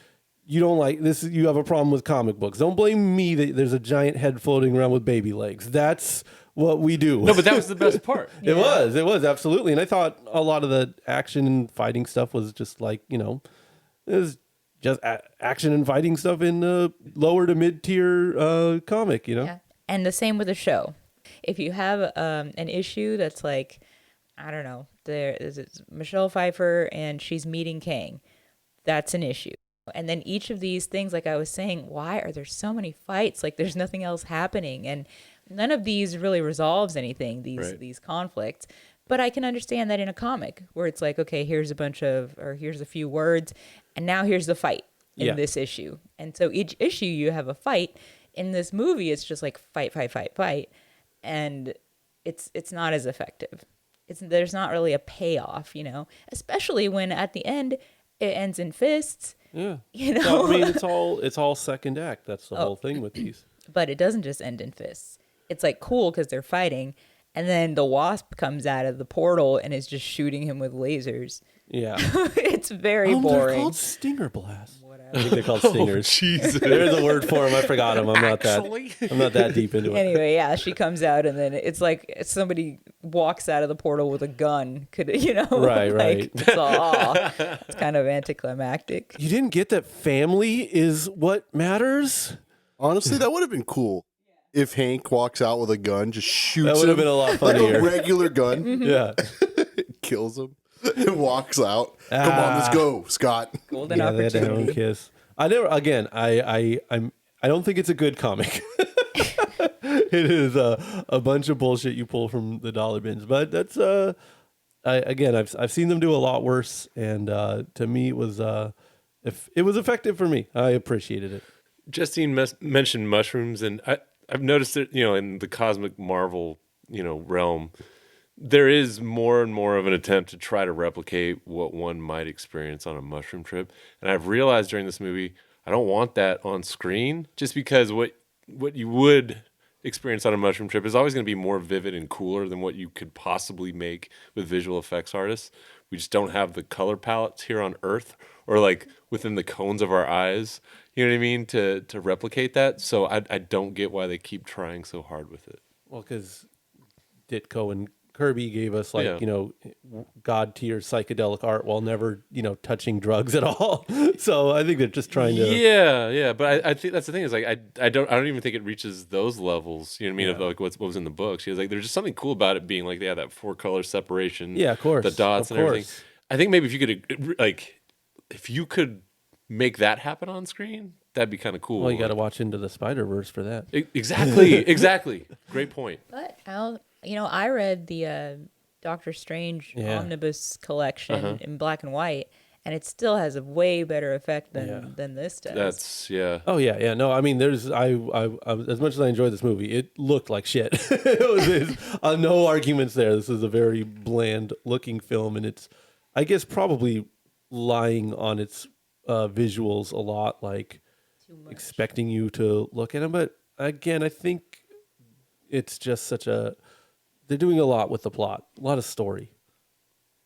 you don't like this, you have a problem with comic books. Don't blame me that there's a giant head floating around with baby legs. That's what we do. No, but that was the best part. It was absolutely. And I thought a lot of the action and fighting stuff was just like, you know, it was just action and fighting stuff in lower to mid tier comic, you know? Yeah. And the same with the show. If you have an issue that's like, I don't know, there's Michelle Pfeiffer and she's meeting Kang, that's an issue. And then each of these things, like I was saying, why are there so many fights? Like there's nothing else happening. And none of these really resolves anything, these conflicts. But I can understand that in a comic where it's like, okay, here's a few words, and now here's the fight in this issue. And so each issue you have a fight. In this movie, it's just like fight. And it's not as effective. There's not really a payoff, you know, especially when at the end it ends in fists. Yeah. You know, So, I mean, it's all second act. That's the whole thing with these. But it doesn't just end in fists. It's like cool because they're fighting, and then the Wasp comes out of the portal and is just shooting him with lasers. Yeah. It's very They're boring. called stinger blasts. I think they're called stingers. Jesus. There's a word for them. I forgot them. I'm not that deep into it. Anyway, yeah, she comes out, and then it's like somebody walks out of the portal with a gun. Right. It's kind of anticlimactic. You didn't get that family is what matters? Honestly, that would have been cool. If Hank walks out with a gun, just shoots That would have him been a lot like funnier. a regular gun, Yeah. kills him, and walks out. Come on, let's go, Scott. Golden They had their own opportunity. kiss. I don't think it's a good comic. It is a bunch of bullshit you pull from the dollar bins, but that's I've seen them do a lot worse, and to me it was effective for me. I appreciated it. Justine mentioned mushrooms, and I've noticed that, you know, in the cosmic Marvel, you know, realm, there is more and more of an attempt to try to replicate what one might experience on a mushroom trip. And I've realized during this movie, I don't want that on screen, just because what you would experience on a mushroom trip is always going to be more vivid and cooler than what you could possibly make with visual effects artists. We just don't have the color palettes here on Earth, or like within the cones of our eyes. You know what I mean? To replicate that. So I don't get why they keep trying so hard with it. Well, because Ditko and Kirby gave us Yeah. god tier psychedelic art while never touching drugs at all. So I think they're just trying to. Yeah. But I think that's the thing is like I don't even think it reaches those levels. You know what I mean? Of like what was in the books. She was like, there's just something cool about it being like they have that 4-color separation. Yeah, of course. The dots Of and everything. course. I think maybe if you could make that happen on screen, that'd be kind of cool. Well, you got to watch Into the Spider-Verse for that. Exactly. Great point. But I read the Doctor Strange omnibus collection in black and white, and it still has a way better effect than this does. That's Oh yeah. No, I mean, there's I as much as I enjoyed this movie, it looked like shit. It was no arguments there. This is a very bland looking film, and it's, I guess, probably lying on its visuals a lot, like expecting you to look at them. But again, I think it's just they're doing a lot with the plot, a lot of story.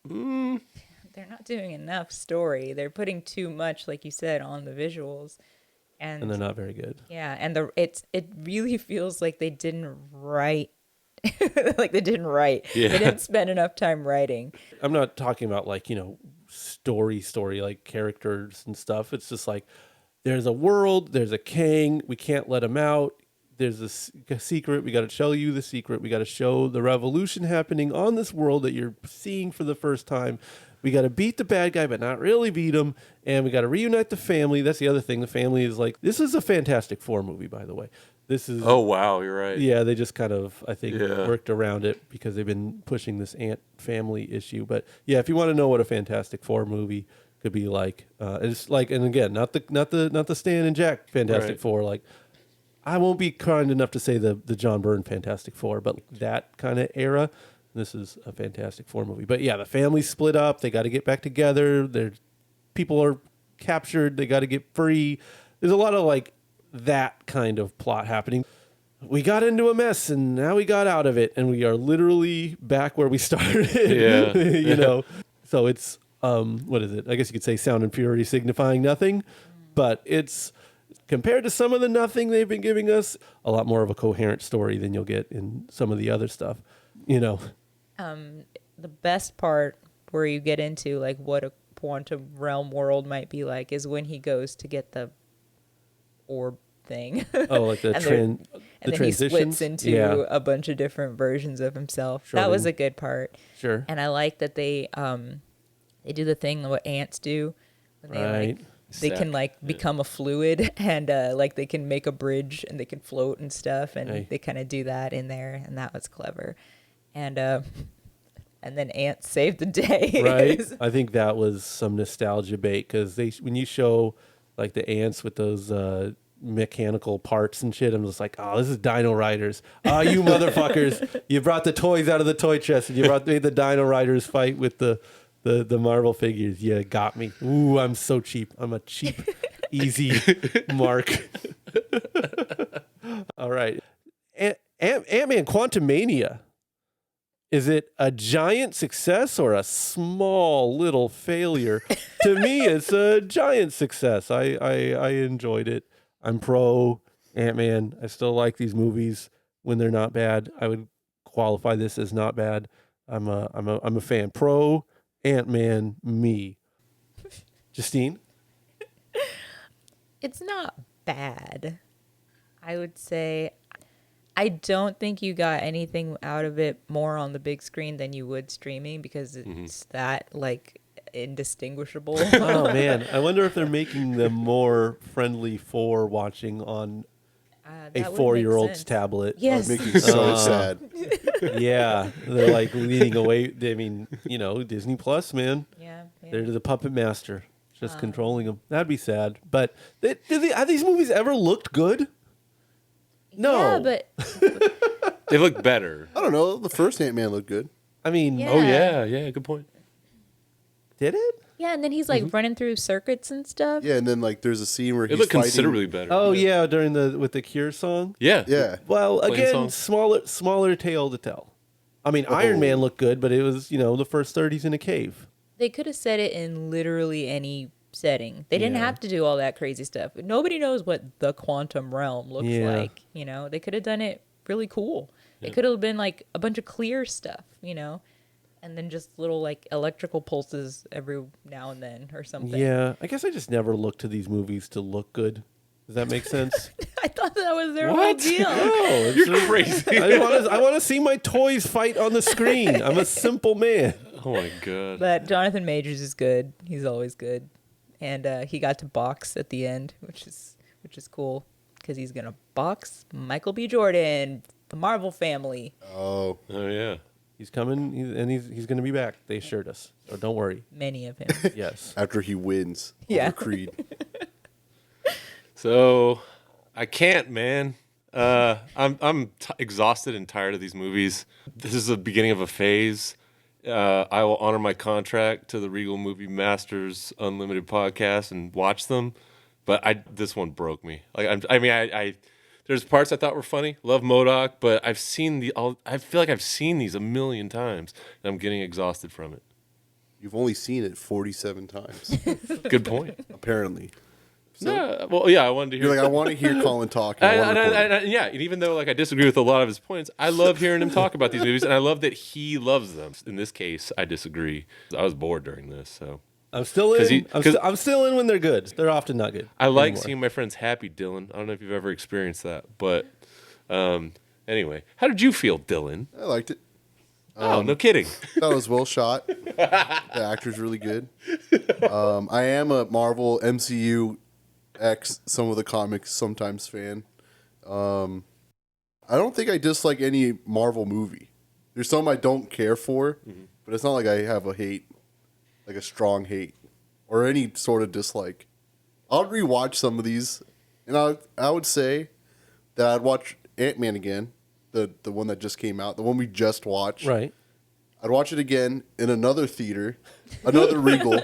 They're not doing enough story. They're putting too much, like you said, on the visuals, and they're not very good. Yeah, and it really feels like they didn't write. Like they didn't write. Yeah. They didn't spend enough time writing. I'm not talking about story like characters and stuff. It's just like there's a world, there's a king, we can't let him out. There's a secret. We got to tell you the secret. We got to show the revolution happening on this world that you're seeing for the first time. We got to beat the bad guy, but not really beat him. And we got to reunite the family. That's the other thing. The family is like, this is a Fantastic Four movie, by the way. This is. Oh, wow. You're right. Yeah, they just kind of, I think, worked around it because they've been pushing this ant family issue. But yeah, if you want to know what a Fantastic Four movie could be like, it's like, and again, not the Stan and Jack Fantastic Four, like. I won't be kind enough to say the John Byrne Fantastic Four, but that kind of era, this is a Fantastic Four movie. But yeah, the family's split up. They got to get back together. People are captured. They got to get free. There's a lot of like that kind of plot happening. We got into a mess and now we got out of it, and we are literally back where we started. Yeah. So it's what is it? I guess you could say Sound and Fury signifying nothing, but it's. Compared to some of the nothing they've been giving us, a lot more of a coherent story than you'll get in some of the other stuff, The best part where you get into like what a quantum realm world might be like is when he goes to get the orb thing. Oh, like the and then he transitions? splits into a bunch of different versions of himself. Sure, that was a good part. Sure. And I like that they do the thing what ants do. When they they can become a fluid and like they can make a bridge and they can float and stuff, and they kind of do that in there, and that was clever. And then ants saved the day. Right. I think that was some nostalgia bait because when you show like the ants with those mechanical parts and shit, I'm just like, oh, this is Dino Riders. Oh, you motherfuckers! You brought the toys out of the toy chest and you made the Dino Riders fight with the Marvel figures. Yeah, got me. Ooh, I'm so cheap. I'm a cheap, easy mark. All right. Ant-Man Quantumania. Is it a giant success or a small little failure? To me, it's a giant success. I enjoyed it. I'm pro Ant-Man. I still like these movies when they're not bad. I would qualify this as not bad. I'm a fan. Pro Ant-Man, me. Justine? It's not bad. I would say I don't think you got anything out of it more on the big screen than you would streaming because it's that like indistinguishable. Oh man, I wonder if they're making them more friendly for watching on a 4-year-old's tablet. Yes. Make you so sad. Yeah, they're like leaning away. I mean, Disney Plus, man. Yeah. They're the puppet master, just controlling them. That'd be sad. But have these movies ever looked good? No. Yeah, but They look better. I don't know. The first Ant-Man looked good. I mean, Yeah. Oh, yeah. Good point. did it? yeah, and then he's like running through circuits and stuff. Yeah, and then like there's a scene where It he's looked fighting. considerably better. Oh yeah, during with the Cure song. Yeah. Yeah. Well, Playing again, song. smaller tale to tell. I mean, Iron Man looked good, but it was the first 30s in a cave. They could have said it in literally any setting. They didn't Yeah. have to do all that crazy stuff. Nobody knows what the quantum realm looks Yeah. like. They could have done it really cool. It could have been like a bunch of clear stuff, and then just little like electrical pulses every now and then or something. Yeah, I guess I just never look to these movies to look good. Does that make sense? I thought that was their whole What? deal. No, You're crazy. I want to see my toys fight on the screen. I'm a simple man. Oh my god. But Jonathan Majors is good. He's always good, and he got to box at the end, which is cool because he's gonna box Michael B. Jordan, the Marvel family. Oh, Oh yeah. He's coming, he's going to be back. They assured us. So don't worry. Many of him. Yes. after he wins Yeah. over Creed. So I can't, man. I'm exhausted and tired of these movies. This is the beginning of a phase. I will honor my contract to the Regal Movie Masters Unlimited podcast and watch them, but this one broke me. Like I there's parts I thought were funny. Love MODOK, but I feel like I've seen these a million times, and I'm getting exhausted from it. You've only seen it 47 times, Good point. apparently. So No, well, yeah, I wanted to hear. you're like, I want to hear Colin talk. And I wanna record it. Yeah, and even though like I disagree with a lot of his points, I love hearing him talk about these movies, and I love that he loves them. In this case, I disagree. I was bored during this, so I'm still in. 'Cause I'm still in when they're good. They're often not good. I like anymore. seeing my friends happy. Dylan, I don't know if you've ever experienced that, but anyway, how did you feel, Dylan? I liked it. Oh, no kidding. That was well shot. The actor's really good. I am a Marvel MCU X some of the comics sometimes fan. I don't think I dislike any Marvel movie. There's some I don't care for, but it's not like I have a hate, like a strong hate, or any sort of dislike. I'll rewatch some of these, and I would say that I'd watch Ant-Man again, the one that just came out, the one we just watched. Right. I'd watch it again in another theater, another Regal,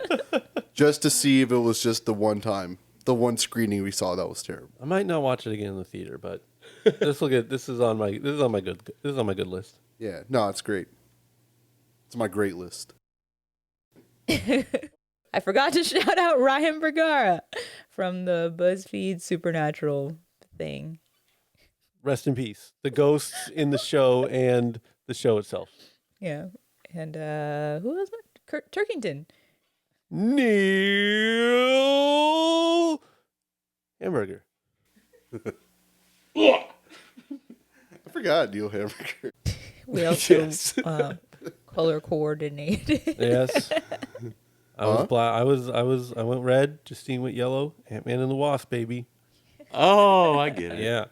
just to see if it was just the one time, the one screening we saw that was terrible. I might not watch it again in the theater, but this is on my good list. Yeah, no, it's great. It's my great list. I forgot to shout out Ryan Bergara from the BuzzFeed Supernatural thing. Rest in peace. The ghosts in the show and the show itself. Yeah. And who was it? Kurt Turkington. Neil Hamburger. I forgot Neil Hamburger. We also Yes. color coordinated. Yes. I was black. I went red. Justine went yellow. Ant-Man and the Wasp, baby. Oh, I get it. Yeah.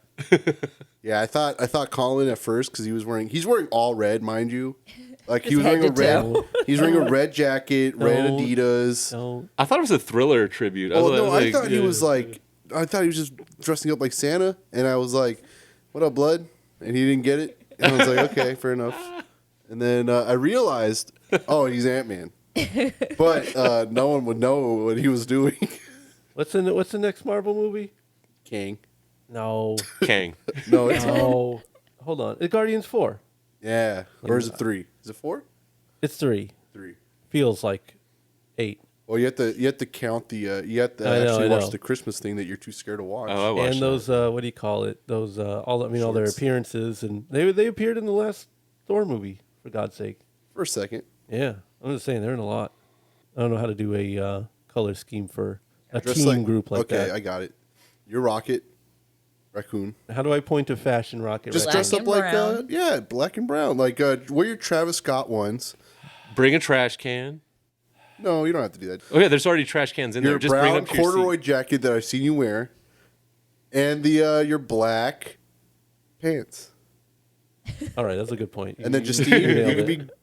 Yeah, I thought Colin at first because he's wearing all red, mind you. Like he His was head wearing a to red. toe. He's wearing a red jacket, red No. Adidas. No. I thought it was a Thriller tribute. Oh was no, I like, thought he was like, I thought he was just dressing up like Santa, and I was like, "What up, blood?" And he didn't get it, and I was like, "Okay, fair enough." And then I realized, oh, he's Ant-Man, but no one would know what he was doing. What's the next Marvel movie? Kang. No. Kang. No, it's No. Hold on. It's Guardians 4. yeah. Or is it 3? Is it 4? It's 3. 3. Feels like 8. Well, you have to count the you have to I know, actually I watch know. the Christmas thing that you're too scared to watch. Oh, I watched And those what do you call it? Those all their Shorts. appearances, and they appeared in the last Thor movie, for God's sake. For a second. Yeah. I'm just saying they're in a lot. I don't know how to do a color scheme for a Dress team group like okay, that. I got it. You're Rocket, Raccoon. How do I point to fashion rocket? Just right Black dress up and like brown. yeah, black and brown. Like wear your Travis Scott ones. Bring a trash can. No, you don't have to do that. Oh yeah, there's already trash cans in Your there. Just bring brown up to your corduroy seat. jacket that I've seen you wear, and the your black pants. All right, that's a good point. And then You Justine, nailed you could it. be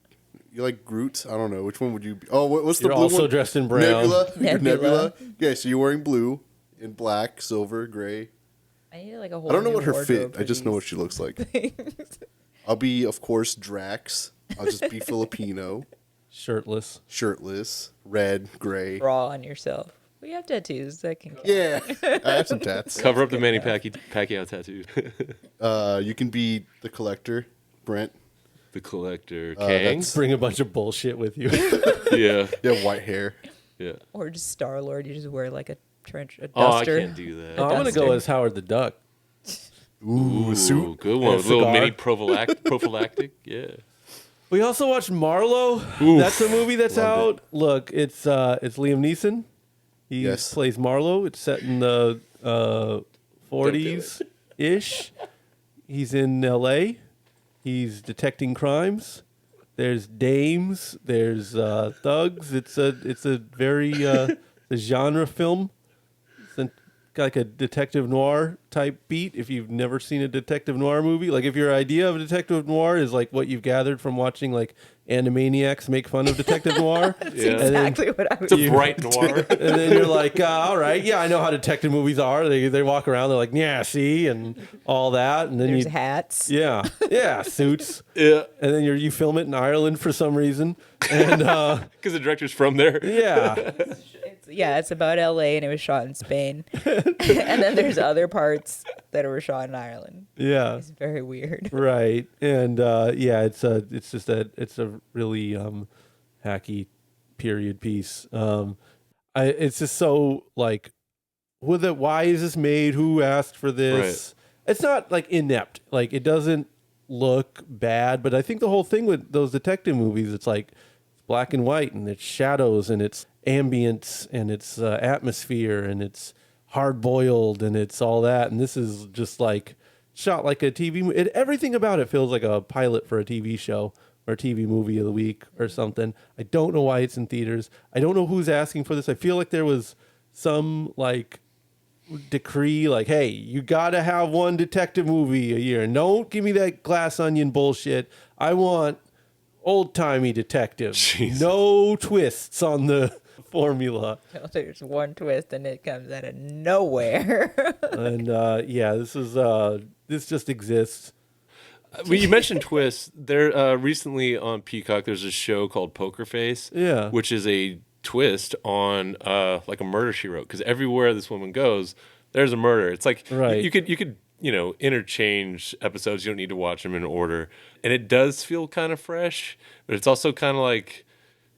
you like Groot. I don't know which one would you be. Oh, what's the You're blue also one? dressed in brown. Nebula. You're Nebula. Nebula. Yeah, so you're wearing blue and black, silver, gray. I need like a whole I don't know new what her wardrobe fit. for I just know these what she looks like. things. I'll be, of course, Drax. I'll just be Filipino, Shirtless. shirtless, red, gray. Draw on yourself. We have tattoos that can count. Yeah, I have some tats. Cover up the Manny Pacquiao tattoo. You can be the collector, Brent. The collector. Uh, Kang. that's- Bring a bunch of bullshit with you. Yeah. You have white hair. Yeah. Or just Star-Lord, you just wear like a trench, a Oh, I duster. can't do that. I'm gonna go duster. as Howard the Duck. Ooh, suit. Good And one. a A little cigar. mini prophylactic. Yeah. We also watched Marlowe. Oof. That's a movie that's Loved out. Look, it's Liam Neeson. He Yes. plays Marlowe. It's set in the 40s ish. He's in L.A. He's detecting crimes. There's dames. There's thugs. It's a very a genre film. It's got like a detective noir type beat. If you've never seen a detective noir movie, like if your idea of a detective noir is like what you've gathered from watching like Animaniacs make fun of detective noir, That's Yeah. exactly what I was It's a bright noir. and then you're like, all right, yeah, I know how detective movies are. They walk around, they're like, yeah, see, and all that, and then There's you, hats. yeah, suits, Yeah. and then you film it in Ireland for some reason, and Because the director's from there. yeah, It's about LA and it was shot in Spain. And then there's other parts that were shot in Ireland. yeah, It's very weird. right, and it's a really hacky period piece. It's just so like, with it, why is this made? Who asked for this? It's not like inept. Like it doesn't look bad, but I think the whole thing with those detective movies, it's like it's black and white, and it's shadows, and it's ambience, and it's atmosphere, and it's hard boiled, and it's all that. And this is just like shot like a TV. Everything about it feels like a pilot for a TV show or TV movie of the week or something. I don't know why it's in theaters. I don't know who's asking for this. I feel like there was some like decree like, hey, you gotta have one detective movie a year. Don't give me that Glass Onion bullshit. I want old-timey detective. Jeez. No twists on the formula. There's one twist and it comes out of nowhere. And this just exists. Well, you mentioned twists. There recently on Peacock, there's a show called Poker Face. Yeah. Which is a twist on like a murder she wrote. Because everywhere this woman goes, there's a murder. It's like Right. you could interchange episodes. You don't need to watch them in order. And it does feel kind of fresh, but it's also kind of like,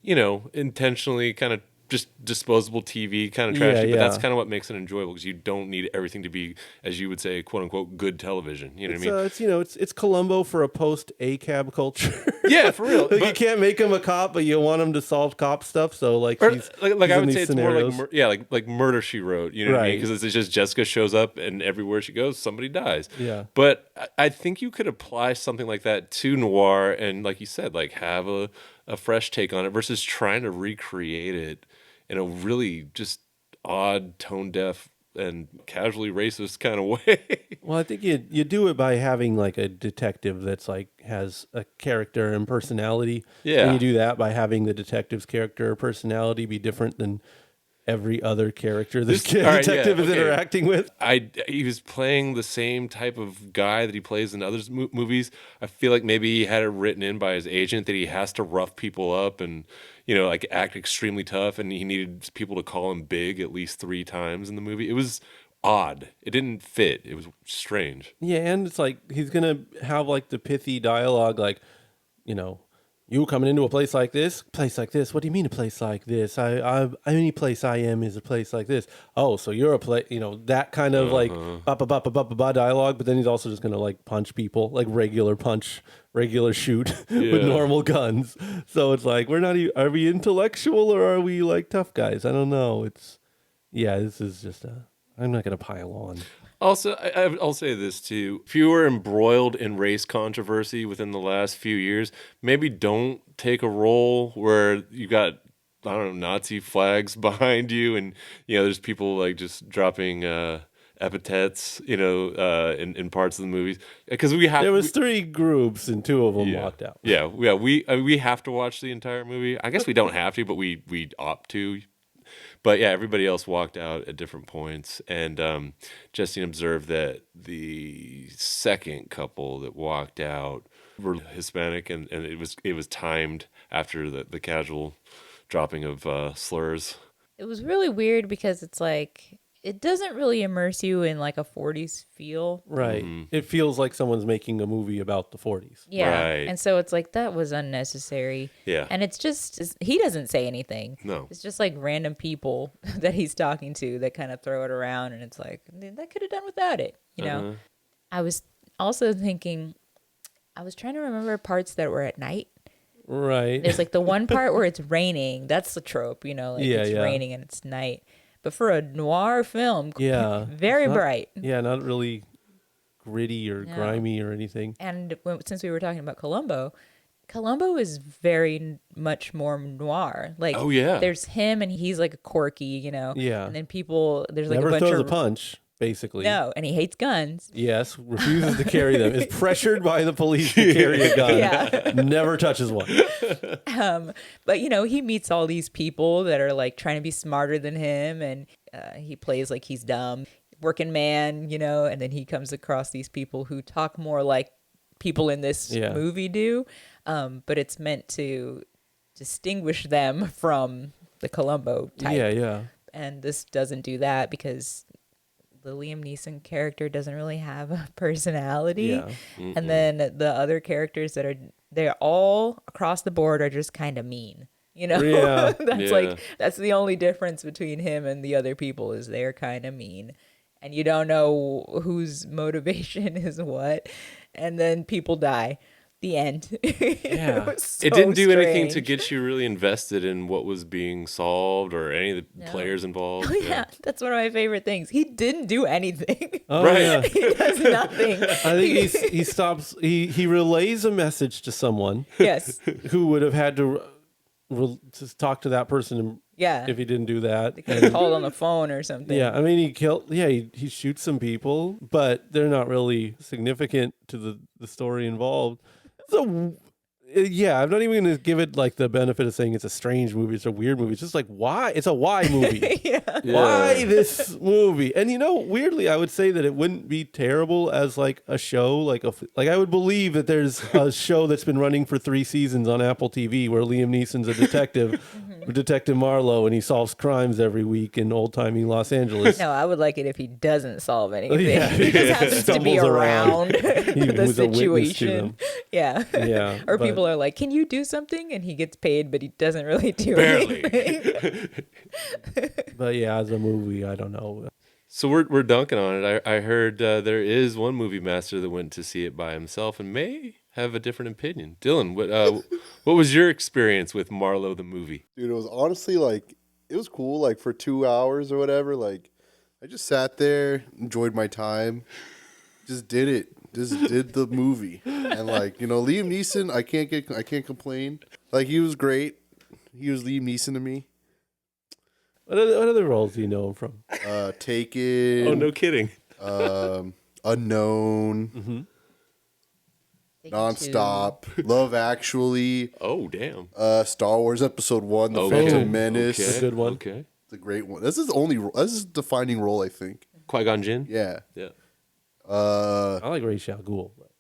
intentionally kind of just disposable TV kind of trashy. Yeah, But that's yeah. kind of what makes it enjoyable, because you don't need everything to be, as you would say, quote unquote, good television. You know what I mean? It's Columbo for a post ACAB culture. Yeah, for real. Like, you But- can't make him a cop, but you want him to solve cop stuff. So like, Or, he's, like he's I in would say these it's more scenarios. like Murder She Wrote, you know what I mean? Right. Because it's just Jessica shows up and everywhere she goes, somebody dies. Yeah. But I think you could apply something like that to noir and, like you said, like have a fresh take on it versus trying to recreate it in a really just odd, tone deaf, and casually racist kind of way. Well, I think you do it by having like a detective that's like has a character and personality. Yeah. And you do that by having the detective's character or personality be different than every other character this All right, detective yeah, is okay. interacting with. He was playing the same type of guy that he plays in other movies. I feel like maybe he had it written in by his agent that he has to rough people up and, like act extremely tough, and he needed people to call him big at least 3 times in the movie. It was odd. It didn't fit. It was strange. Yeah, and it's like he's gonna have like the pithy dialogue, like, you coming into a place like this. What do you mean a place like this? Any place I am is a place like this. Oh, so you're a place, that kind of like ba ba ba ba ba ba dialogue. But then he's also just gonna like punch people, like regular shoot with Yeah. normal guns. So it's like are we intellectual or are we like tough guys? I don't know. This is just I'm not gonna pile on. Also, I'll say this too. If you were embroiled in race controversy within the last few years, maybe don't take a role where you got, I don't know, Nazi flags behind you and, there's people like just dropping epithets, in parts of the movies. Because There was 3 groups and 2 of them walked out. Yeah. We have to watch the entire movie. I guess we don't have to, but we opt to. But yeah, everybody else walked out at different points, and Justine observed that the second couple that walked out were Hispanic, and it was timed after the casual dropping of slurs. It was really weird because it's like it doesn't really immerse you in like a 40s feel. Right. It feels like someone's making a movie about the 40s. Yeah. Right. And so it's like that was unnecessary. Yeah. And he doesn't say anything. No. It's just like random people that he's talking to that kind of throw it around, and it's like that could have done without it, you know. I was also thinking, I was trying to remember parts that were at night. Right. There's like the one part where it's raining. That's the trope, you know, like Yeah, it's yeah. raining and it's night. But for a noir film, Yeah. very It's not- bright. Yeah, not really gritty or No. grimy or anything. And since we were talking about Columbo is very much more noir. Like, Oh, yeah. there's him and he's like a quirky, you know. Yeah. And then there's like Never a bunch throws of a punch, basically. No, and he hates guns. Yes, refuses to carry them. Is pressured by the police to carry a gun. Yeah. Never touches one. But you know, he meets all these people that are like trying to be smarter than him, and he plays like he's dumb, working man, you know. And then he comes across these people who talk more like people in this movie do, but it's meant to distinguish them from the Columbo type. Yeah, yeah. And this doesn't do that because the Liam Neeson character doesn't really have a personality. Yeah. And then the other characters they're all across the board are just kind of mean. You know, Yeah. that's the only difference between him and the other people is they're kind of mean. And you don't know whose motivation is what. And then people die. The end. Yeah. It didn't do anything to get you really invested in what was being solved or any of the players involved. Oh, yeah, that's one of my favorite things. He didn't do anything. Oh, Right. yeah. He does nothing. I think he stops. He relays a message to someone Yes. who would have had to just talk to that person Yeah. if he didn't do that. They could have called on the phone or something. Yeah, I mean, he shoots some people, but they're not really significant to the story involved. So, yeah, I'm not even going to give it like the benefit of saying it's a strange movie, it's a weird movie. It's just like, why? It's a why movie. Yeah. Why this movie? And you know, weirdly, I would say that it wouldn't be terrible as like a show, like I would believe that there's a show that's been running for 3 seasons on Apple TV where Liam Neeson's a detective, Detective Marlowe, and he solves crimes every week in old timey Los Angeles. No, I would like it if he doesn't solve anything. Yeah. He just happens to be Stumbles around. around He the was a witness to situation. them. Yeah. Yeah, Or but- people are like, "Can you do something?" And he gets paid, but he doesn't really do Barely. anything. But yeah, as a movie, I don't know. So we're dunking on it. I heard there is one movie master that went to see it by himself and may have a different opinion. Dylan, what was your experience with Marlowe the movie? Dude, it was honestly like, it was cool. Like for 2 hours or whatever, like I just sat there, enjoyed my time, just did it. Just did the movie. And like, you know, Liam Neeson, I can't complain. Like he was great. He was Liam Neeson to me. What other roles do you know him from? Taken. Oh, no kidding. Unknown. Nonstop. Love Actually. Oh, damn. Star Wars Episode 1, The Okay. Phantom Menace. Okay. a good one. Okay. It's a great one. This is his defining role, I think. Qui-Gon Jinn? Yeah. Yeah. I like Ra's al Ghul. But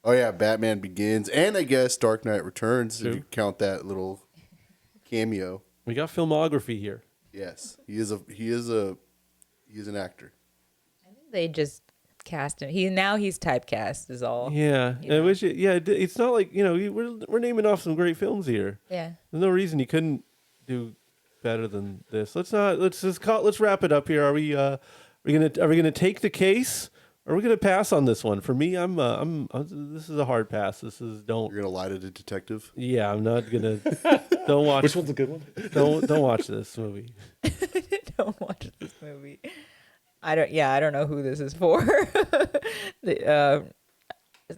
Oh yeah, Batman Begins, and I guess Dark Knight Returns, if you count that little cameo. we got filmography here. Yes, he is an actor. They just cast him. He's typecast is all. Yeah, You know? I wish. It's not like we're naming off some great films here. Yeah. There's no reason he couldn't do better than this. Let's wrap it up here. Are we gonna take the case? Or are we gonna pass on this one? For me, this is a hard pass. Don't. You're gonna lie to the detective. Yeah, I'm not gonna. Don't watch. Which one's a good one? Don't watch this movie. Don't watch this movie. I don't know who this is for.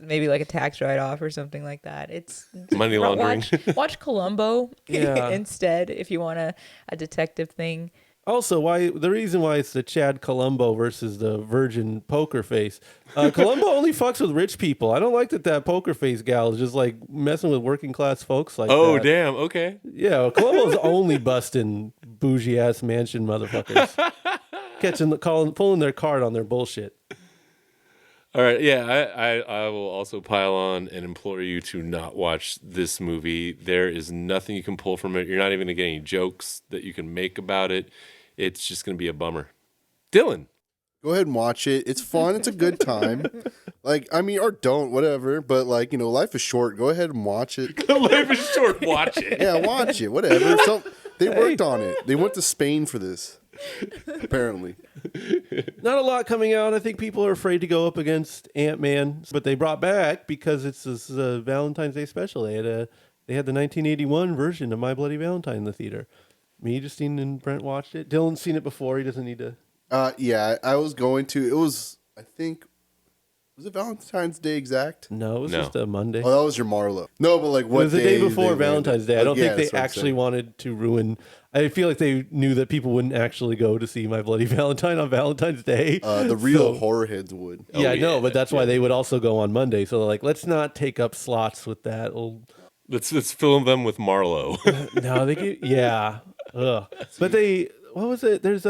Maybe like a tax write-off or something like that. It's Money laundering. Watch Columbo Yeah. instead if you want a detective thing. Also, the reason why it's the Chad Columbo versus the Virgin Poker Face. Columbo only fucks with rich people. I don't like that Poker Face gal is just like messing with working class folks like Oh, that. damn. Okay. Yeah, Columbo's only busting bougie ass mansion motherfuckers, pulling their card on their bullshit. All right. Yeah, I will also pile on and implore you to not watch this movie. There is nothing you can pull from it. You're not even going to get any jokes that you can make about it. It's just going to be a bummer. Dylan. Go ahead and watch it. It's fun. It's a good time. Like, I mean, or don't, whatever. But, like, you know, life is short. Go ahead and watch it. Life is short. Watch it. Yeah, watch it. Whatever. So, they worked on it. They went to Spain for this, apparently. Not a lot coming out. I think people are afraid to go up against Ant-Man, but they brought back because it's this Valentine's Day special. They had the 1981 version of My Bloody Valentine in the theater. Me, Justine, and Brent watched it. Dylan's seen it before. He doesn't need to. Yeah, I was going to. It was, I think, was it Valentine's Day exact? No, it was No. just a Monday. Oh, that was your Marlowe. No, but like what It was the day before they Valentine's Day. I landed? don't Yeah, think they that's what I'm actually saying. wanted to ruin. I feel like they knew that people wouldn't actually go to see My Bloody Valentine on Valentine's Day. The real So- horror heads would. Yeah, I know, yeah, but that's why they would also go on Monday. So they're like, let's not take up slots with that. Let's fill them with Marlowe. No, yeah. Ugh. But what was it? There's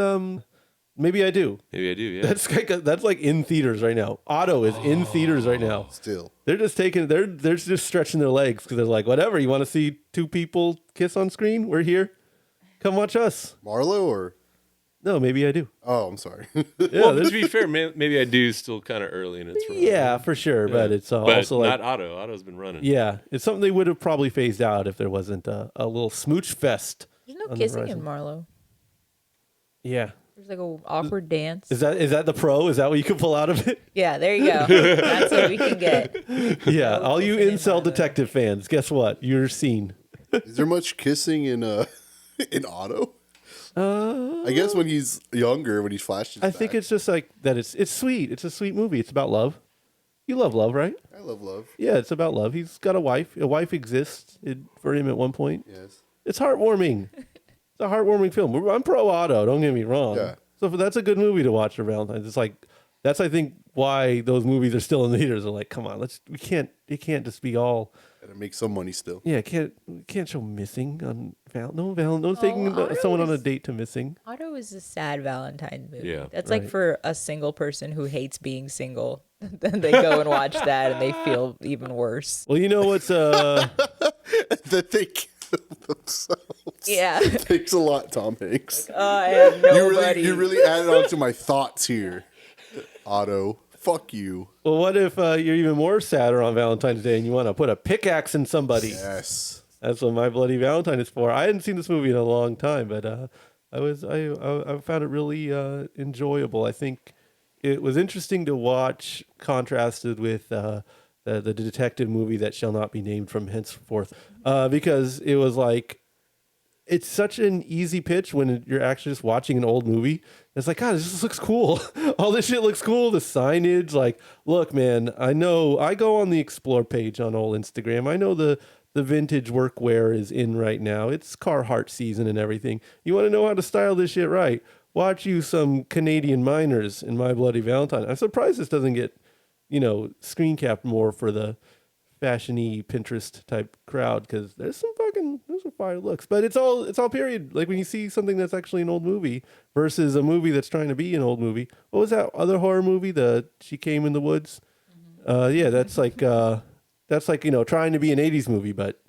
Maybe I Do. Maybe I do. Yeah. That's like in theaters right now. Otto is in theaters right now. Still. They're just they're just stretching their legs because they're like, whatever. You want to see two people kiss on screen? We're here. Come watch us. Marlowe or? No, Maybe I Do. Oh, I'm sorry. Yeah, Well, there's- to be fair, maybe I do still kind of early in its run. yeah, for sure. But it's But also like, not Otto. Otto's been running. yeah, it's something they would have probably phased out if there wasn't a little smooch fest. There's no on the kissing horizon. in Marlowe. Yeah. There's like a awkward dance. Is that the pro? Is that what you can pull out of it? Yeah, there you go. That's what we can get. Yeah. All you kissing in incel Marlowe. detective fans, guess what? You're seen. Is there much kissing in in Otto? I guess when he's younger, when he's flashes. I think it's just like that. It's sweet. It's a sweet movie. It's about love. You love love, right? I love love. Yeah, it's about love. He's got a wife. A wife exists for him at one point. Yes. It's heartwarming. It's a heartwarming film. I'm pro Otto. Don't get me wrong. Yeah. So that's a good movie to watch for Valentine's. It's like that's I think why those movies are still in the theaters. They're like, come on, it can't just be all. Gotta make some money still. Yeah, can't show missing on no taking Otto someone on a is- date to missing. Otto is a sad Valentine's movie. Yeah. That's Right. like for a single person who hates being single. Then they go and watch that and they feel even worse. Well, you know what's That they kill themselves. Yeah. Thanks a lot, Tom Hanks. I have nobody. You really added on to my thoughts here, Otto. Fuck you. well, what if you're even more sadder on Valentine's Day and you want to put a pickaxe in somebody? Yes. That's what My Bloody Valentine is for. I hadn't seen this movie in a long time, but I found it really enjoyable. I think it was interesting to watch contrasted with the detective movie that shall not be named from henceforth, because it was like it's such an easy pitch when you're actually just watching an old movie. It's like, God, this just looks cool. All this shit looks cool. The signage, like, look, man, I know I go on the explore page on old Instagram. I know the vintage workwear is in right now. It's Carhartt season and everything. You want to know how to style this shit right? Watch you some Canadian miners in My Bloody Valentine. I'm surprised this doesn't get, screen capped more for the fashion-y Pinterest type crowd because there's some fire looks. But it's all period. Like when you see something that's actually an old movie versus a movie that's trying to be an old movie. What was that other horror movie? She Came in the Woods. Yeah, that's like trying to be an 80s movie, but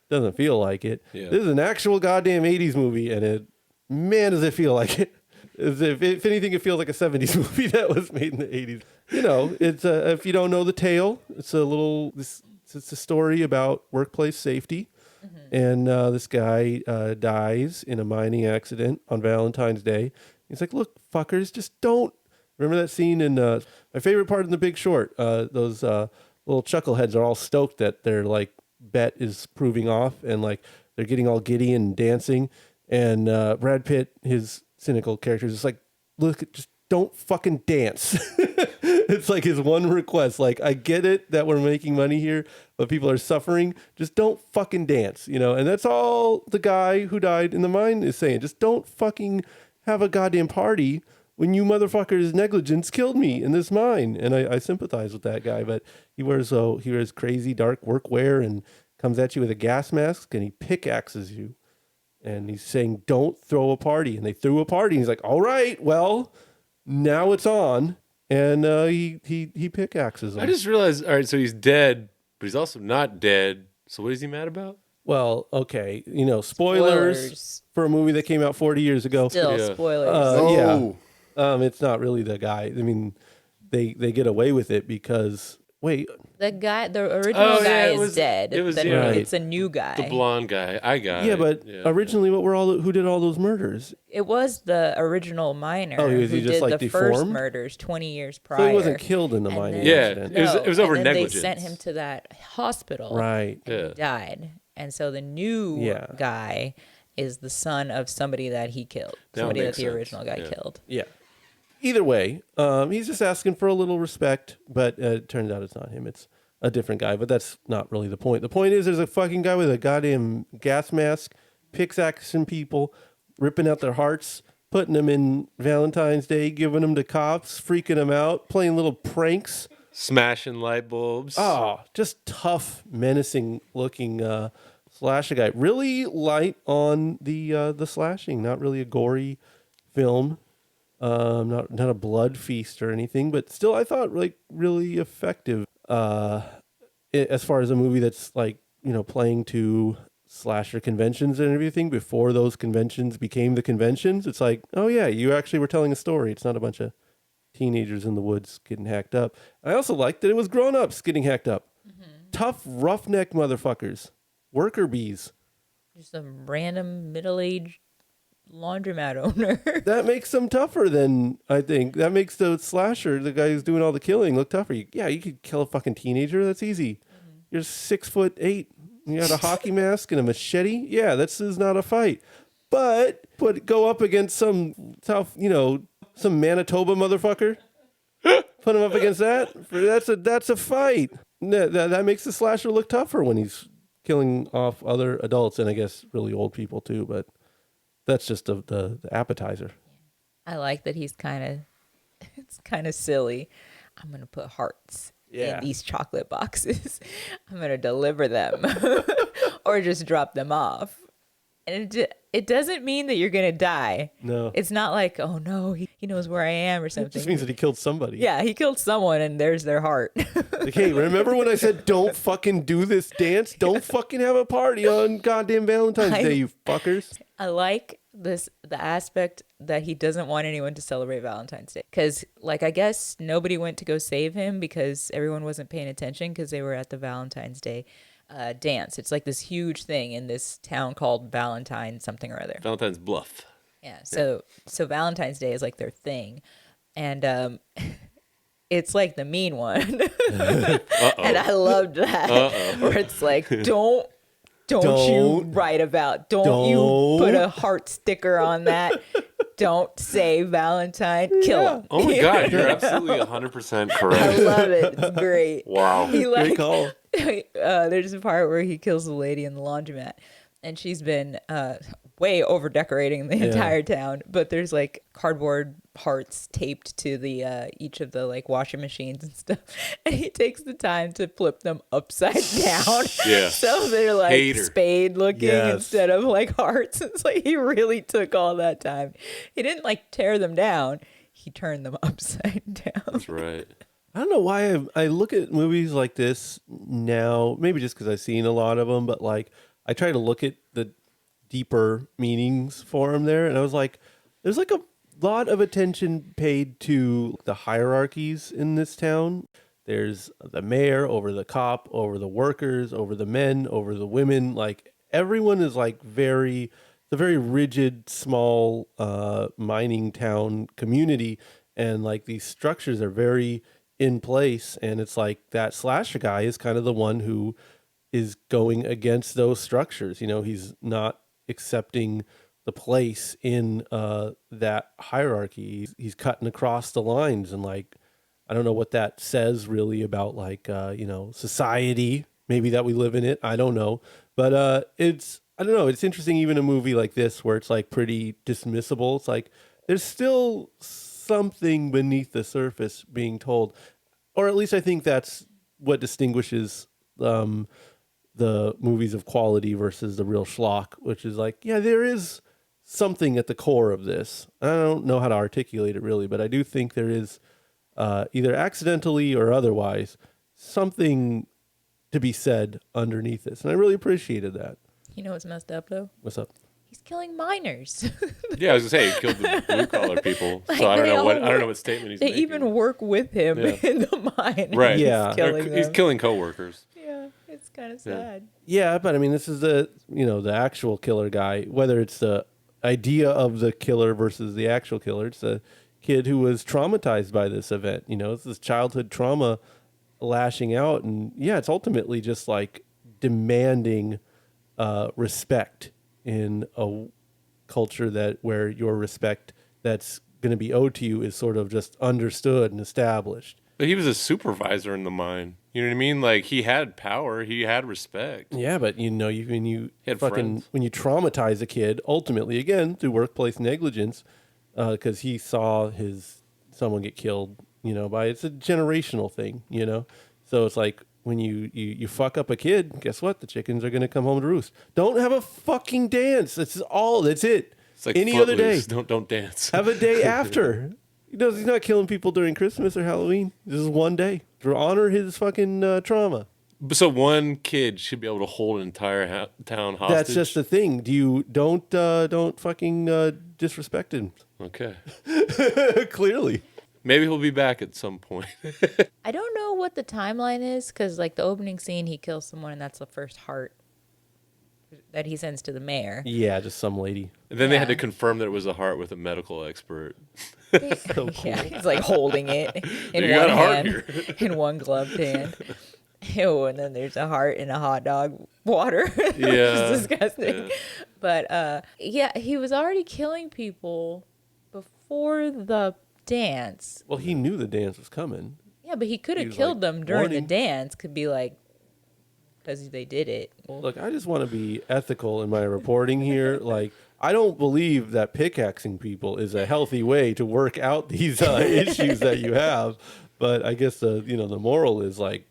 doesn't feel like it. Yeah. This is an actual goddamn 80s movie, and man, does it feel like it. If anything, it feels like a 70s movie that was made in the 80s. It's if you don't know the tale, it's a story about workplace safety. And this guy dies in a mining accident on Valentine's Day. He's like, look, fuckers, just don't. Remember that scene in my favorite part in The Big Short? Those little chuckleheads are all stoked that their like bet is proving off, and like they're getting all giddy and dancing. And Brad Pitt, his cynical character, is just like, look, just don't fucking dance. It's like his one request. Like, I get it that we're making money here, but people are suffering. Just don't fucking dance, And that's all the guy who died in the mine is saying. Just don't fucking have a goddamn party when you motherfuckers' negligence killed me in this mine. And I sympathize with that guy, but he wears crazy dark workwear and comes at you with a gas mask and he pickaxes you. And he's saying, don't throw a party. And they threw a party. And he's like, all right, well, now it's on. And he pickaxes him. I just realized, all right, so he's dead, but he's also not dead. So what is he mad about? Well, okay. Spoilers for a movie that came out 40 years ago. Still, Yeah. spoilers. Yeah. Oh, It's not really the guy. I mean, they get away with it because The original guy is dead. Right. It's a new guy. The blonde guy. I got it. yeah, but originally, who did all those murders? It was the original miner Oh, was who he just, did like, the first deformed? murders 20 years prior. So he wasn't killed in the And mining then- accident. it was over and then negligence. They sent him to that hospital. Right. And he died. And so the new guy is the son of somebody that he killed. Somebody that makes the sense. original guy Yeah. killed. Yeah. Either way, he's just asking for a little respect, but it turns out it's not him. It's a different guy, but that's not really the point. The point is there's a fucking guy with a goddamn gas mask, pickaxing people, ripping out their hearts, putting them in Valentine's Day, giving them to cops, freaking them out, playing little pranks. Smashing light bulbs. Oh, just tough, menacing looking slasher guy. Really light on the slashing, not really a gory film. Not a blood feast or anything, but still I thought like really effective. As far as a movie that's like, playing to slasher conventions and everything before those conventions became the conventions. It's like, oh yeah, you actually were telling a story. It's not a bunch of teenagers in the woods getting hacked up. I also liked that it was grown-ups getting hacked up. Tough, roughneck motherfuckers. Worker bees. Just a random middle-aged laundromat owner. That makes them tougher than, I think. That makes the slasher, the guy who's doing all the killing, look tougher. You could kill a fucking teenager. That's easy. You're 6'8". You got a hockey mask and a machete. Yeah, this is not a fight. But go up against some tough, some Manitoba motherfucker. Put him up against that. That's a fight. That makes the slasher look tougher when he's killing off other adults and I guess really old people too. But that's just the appetizer. I like that it's kind of silly. I'm going to put hearts in these chocolate boxes. I'm going to deliver them or just drop them off. And it doesn't mean that you're going to die. No. It's not like, oh no, he knows where I am or something. It just means that he killed somebody. Yeah, he killed someone and there's their heart. Like, hey, remember when I said don't fucking do this dance? Don't fucking have a party on goddamn Valentine's Day, you fuckers. I like the aspect that he doesn't want anyone to celebrate Valentine's Day. Because, I guess nobody went to go save him because everyone wasn't paying attention because they were at the Valentine's Day dance. It's like this huge thing in this town called Valentine something or other. Valentine's Bluff. Yeah. So Valentine's Day is like their thing. And it's like the mean one. And I loved that. Where it's like, don't you write about, don't you put a heart sticker on that. Don't say Valentine, kill him. Oh my God, you're absolutely 100% correct. I love it. It's great. Wow. Great call. There's a part where he kills the lady in the laundromat, and she's been way over decorating the entire town. But there's like cardboard hearts taped to the each of the like washing machines and stuff, and he takes the time to flip them upside down. Yeah. So they're like Hater. spade looking Yes. instead of like hearts. It's like he really took all that time. He didn't like tear them down. He turned them upside down. That's right. I don't know why I look at movies like this now, maybe just because I've seen a lot of them, but like I try to look at the deeper meanings for them there. And I was like, there's like a lot of attention paid to the hierarchies in this town. There's the mayor over the cop, over the workers, over the men, over the women. Like everyone is like the very rigid, small mining town community. And like these structures are very in place, and it's like that slasher guy is kind of the one who is going against those structures. He's not accepting the place in that hierarchy. He's cutting across the lines, and like I don't know what that says really about like society, maybe that we live in it, I don't know, but I don't know, it's interesting even a movie like this where it's like pretty dismissible. It's like there's still something beneath the surface being told, or at least I think that's what distinguishes the movies of quality versus the real schlock, which is like, yeah, there is something at the core of this. I don't know how to articulate it really, but I do think there is either accidentally or otherwise something to be said underneath this, and I really appreciated that. You know what's messed up though? What's up? he's killing minors. Yeah, I was gonna say he killed the blue collar people. Like, So I don't they know what all I don't know what statement he's They making. even work with him Yeah. in the mine. Right. Yeah. He's killing He's them. killing coworkers. Yeah, it's kind of Yeah. sad. Yeah, but I mean, this is the actual killer guy. Whether it's the idea of the killer versus the actual killer, it's a kid who was traumatized by this event. It's this childhood trauma lashing out, and yeah, it's ultimately just like demanding respect in a culture where your respect that's going to be owed to you is sort of just understood and established. But he was a supervisor in the mine. You know what I mean? Like he had power, he had respect. Yeah, but when you had friends. when you traumatize a kid, ultimately again through workplace negligence, because he saw someone get killed, it's a generational thing, So it's like when you fuck up a kid, guess what? The chickens are gonna come home to roost. Don't have a fucking dance. That's it. It's like Any other day. Footloose. Don't dance. Have a day after. He's not killing people during Christmas or Halloween. This is one day to honor his fucking trauma. So one kid should be able to hold an entire town hostage. That's just the thing. Don't fucking disrespect him. Okay. Clearly. Maybe he'll be back at some point. I don't know what the timeline is because, like, the opening scene, he kills someone, and that's the first heart that he sends to the mayor. Yeah, just some lady. And then they had Yeah. to confirm that it was a heart with a medical expert. So cool. Yeah, he's like holding it in You one got a heart hand, in one gloved hand. Ew, and then there's a heart in a hot dog water. Yeah. It's disgusting. Yeah. But yeah, he was already killing people before the dance. Well, he knew the dance was coming. Yeah, but he could He have was killed like, them during warning. the dance. Could be like, because they did it. Look, I just want to be ethical in my reporting here. Like, I don't believe that pickaxing people is a healthy way to work out these issues that you have. But I guess the moral is like,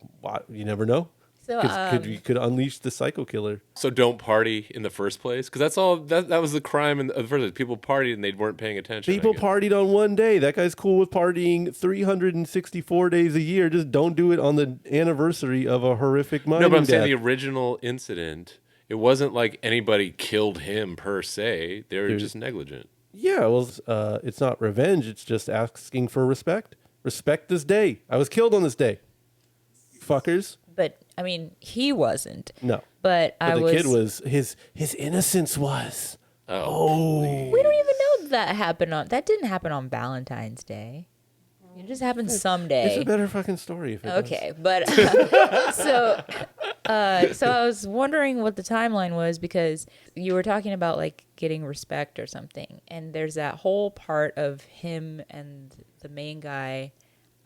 you never know. So You could unleash the psycho killer. So don't party in the first place, because that's all. That was the crime in the first place. People partied and they weren't paying attention. People partied on one day. That guy's cool with partying 364 days a year. Just don't do it on the anniversary of a horrific mining No, but I'm death. saying the original incident. It wasn't like anybody killed him per se. They were just negligent. Yeah, well, it's not revenge. It's just asking for respect. Respect this day. I was killed on this day. Fuckers. but I mean, he wasn't. No. But I the was. kid was, his innocence was. Oh. We don't even know that didn't happen on Valentine's Day. It just happened someday. It's a better fucking story if it does. Okay, but so I was wondering what the timeline was because you were talking about like getting respect or something, and there's that whole part of him and the main guy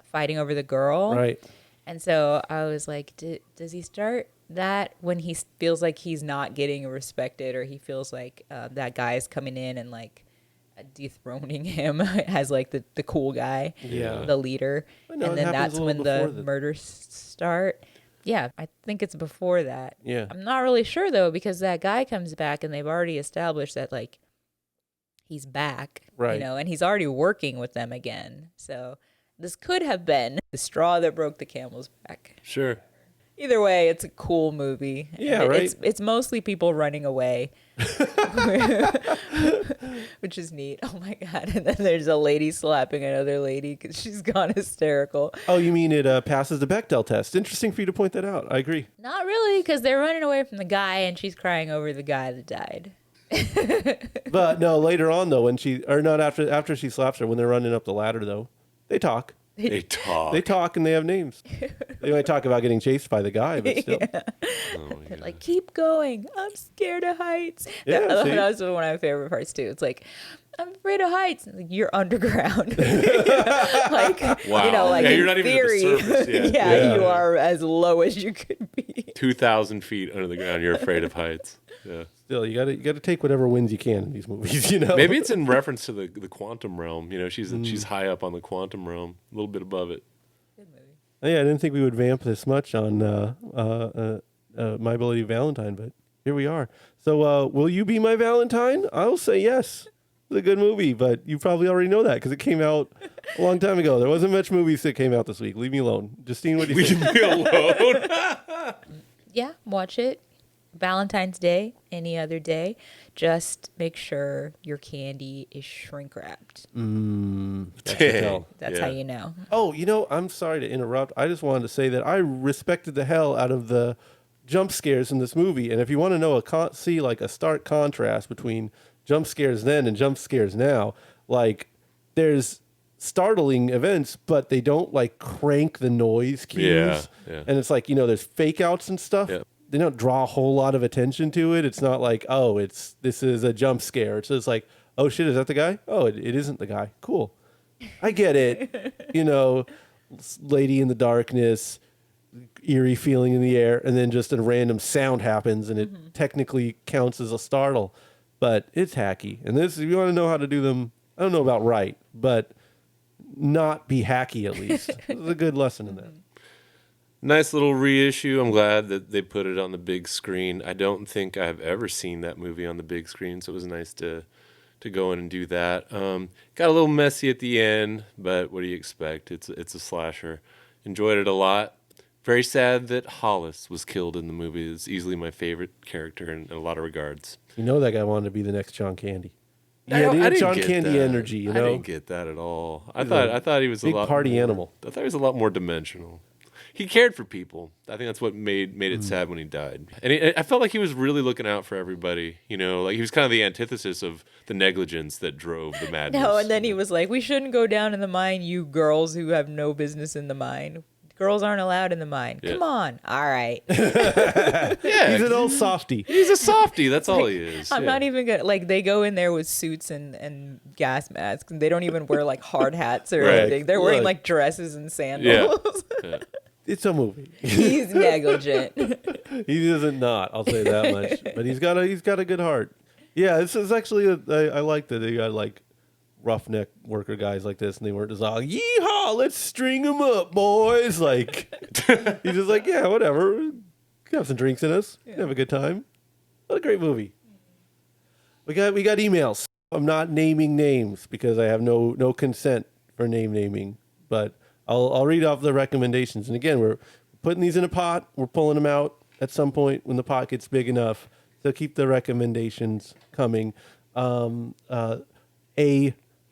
fighting over the girl, Right. And so I was like, does he start that when he feels like he's not getting respected, or he feels like that guy is coming in and like dethroning him as like the cool guy, Yeah. the leader, But no, and it then happens that's a when little the before murders start. Yeah, I think it's before that. Yeah. I'm not really sure though because that guy comes back and they've already established that like he's back, Right. and he's already working with them again. So this could have been the straw that broke the camel's back. Sure. Either way, it's a cool movie. Yeah, And right. It's mostly people running away, which is neat. Oh my god! And then there's a lady slapping another lady because she's gone hysterical. Oh, you mean it passes the Bechdel test? Interesting for you to point that out. I agree. Not really, because they're running away from the guy, and she's crying over the guy that died. But no, later on though, not after she slaps her, when they're running up the ladder though, they talk. They talk. They talk and they have names. They might talk about getting chased by the guy, but still. They're like, keep going. I'm scared of heights. Yeah, see? that was one of my favorite parts too. It's like, I'm afraid of heights. Like, you're underground. Like, Wow. like Yeah, in you're not even at the theory, surface yet. yeah, you are as low as you could be. 2,000 feet under the ground. You're afraid of heights. Yeah. Still, you gotta take whatever wins you can in these movies, Maybe it's in reference to the quantum realm. She's high up on the quantum realm, a little bit above it. Oh, yeah, I didn't think we would vamp this much on My Bloody Valentine, but here we are. So, will you be my Valentine? I'll say yes. It's a good movie, but you probably already know that because it came out a long time ago. There wasn't much movies that came out this week. Leave me alone. Justine, what do you think? Leave me alone. Yeah, watch it. Valentine's Day, any other day, just make sure your candy is shrink wrapped. Dang. That's how you know. Oh, I'm sorry to interrupt. I just wanted to say that I respected the hell out of the jump scares in this movie. And if you want to know see like a stark contrast between jump scares then and jump scares now, like there's startling events, but they don't like crank the noise cues. Yeah. And it's like, there's fake outs and stuff. Yeah. They don't draw a whole lot of attention to it. It's not like, this is a jump scare. It's just like, oh shit, is that the guy? Oh, it isn't the guy. Cool. I get it. Lady in the darkness, eerie feeling in the air, and then just a random sound happens and it technically counts as a startle. But it's hacky. And this, if you want to know how to do them, I don't know about right, but not be hacky at least. There's a good lesson in that. Nice little reissue. I'm glad that they put it on the big screen. I don't think I've ever seen that movie on the big screen, so it was nice to go in and do that. Got a little messy at the end, but what do you expect? It's a slasher. Enjoyed it a lot. Very sad that Hollis was killed in the movie. It's easily my favorite character in a lot of regards. That guy wanted to be the next John Candy. I Yeah, didn't John get Candy that. energy, I didn't get that at all. I thought he was a big lot party more, animal. I thought he was a lot more dimensional. He cared for people. I think that's what made it sad when he died. And I felt like he was really looking out for everybody. Like he was kind of the antithesis of the negligence that drove the madness. No, and then he was like, we shouldn't go down in the mine, you girls who have no business in the mine. Girls aren't allowed in the mine. Yeah. Come on. All right. Yeah, He's an old softy. he's a softie. That's all he is. I'm not even gonna they go in there with suits and gas masks, and they don't even wear like hard hats or Right. anything. They're wearing Look. like dresses and sandals. Yeah. It's a movie. He's negligent. He isn't not. I'll say that much. But he's got a good heart. Yeah, this is actually I like that they got like roughneck worker guys like this, and they weren't just all yeehaw, let's string them up, boys. Like he's just like, yeah, whatever. Have some drinks in us. Have a good time. What a great movie. We got emails. I'm not naming names because I have no consent for naming, but I'll read off the recommendations. And again, we're putting these in a pot. We're pulling them out at some point when the pot gets big enough. So keep the recommendations coming. A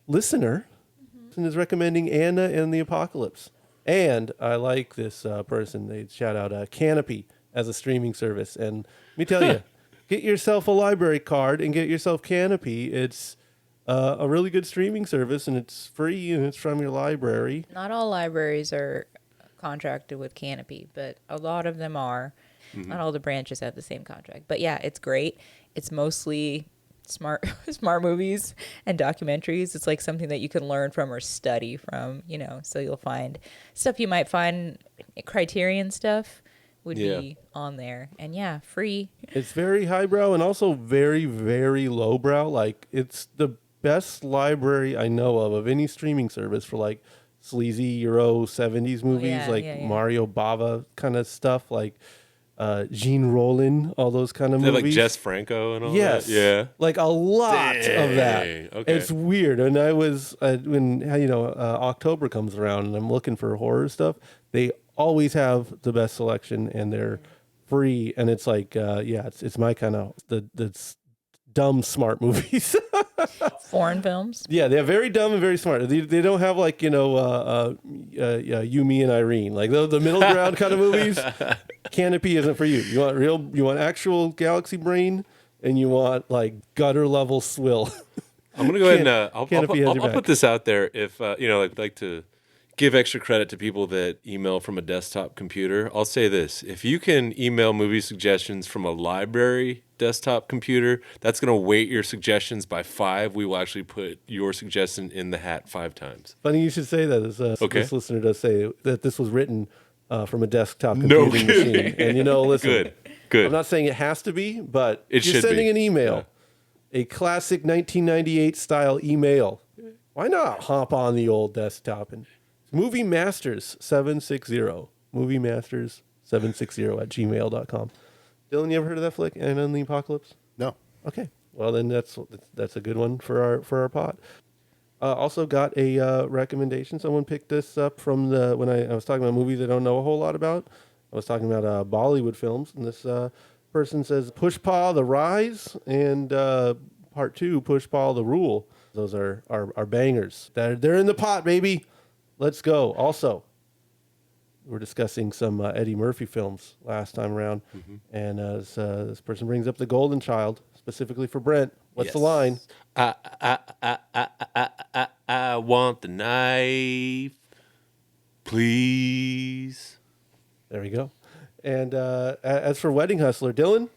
listener is recommending Anna and the Apocalypse. And I like this person. They shout out Canopy as a streaming service. And let me tell you, get yourself a library card and get yourself Canopy. It's a really good streaming service, and it's free, and it's from your library. Not all libraries are contracted with Canopy, but a lot of them are. Not all the branches have the same contract. But yeah, it's great. It's mostly smart movies and documentaries. It's like something that you can learn from or study from, so you'll find stuff you might find Criterion stuff would be on there. And yeah, free. It's very highbrow and also very, very lowbrow. Like, it's the best library I know of any streaming service for like sleazy Euro 70s movies, Mario Bava kind of stuff, like Gene Rollin, all those kind of movies. Like Jess Franco and all yes. that? Yeah. Like a lot of that. Okay. It's weird. And I was, when October comes around and I'm looking for horror stuff, they always have the best selection and they're free. And it's like, it's my kind of, the dumb, smart movies. Foreign films. Yeah, they're very dumb and very smart. They don't have like, You, Me, and Irene. Like the middle ground kind of movies. Canopy isn't for you. You want actual galaxy brain, and you want like gutter level swill. I'm gonna go ahead and I'll back. put this out there. If like to give extra credit to people that email from a desktop computer, I'll say this: if you can email movie suggestions from a library desktop computer, that's gonna weight your suggestions by 5. We will actually put your suggestion in the hat 5 times. Funny you should say that. Okay. This listener does say that this was written from a desktop computing machine. And listen, Good. I'm not saying it has to be, but It you're should sending be. an email, a classic 1998 style email. Why not hop on the old desktop and Movie Masters 760. Movie Masters 760 at gmail.com. Dylan, you ever heard of that flick? And on the Apocalypse? No. Okay. Well, then that's a good one for our pot. Also got a recommendation. Someone picked this up from when I was talking about movies I don't know a whole lot about. I was talking about Bollywood films, and this person says Push Paw the Rise, and part 2, Push Paw the Rule. Those are bangers. They're in the pot, baby. Let's go. Also, we're discussing some Eddie Murphy films last time around, and as this person brings up The Golden Child, specifically for Brent. What's the line? I want the knife, please. There we go. And as for Wedding Hustler, Dylan,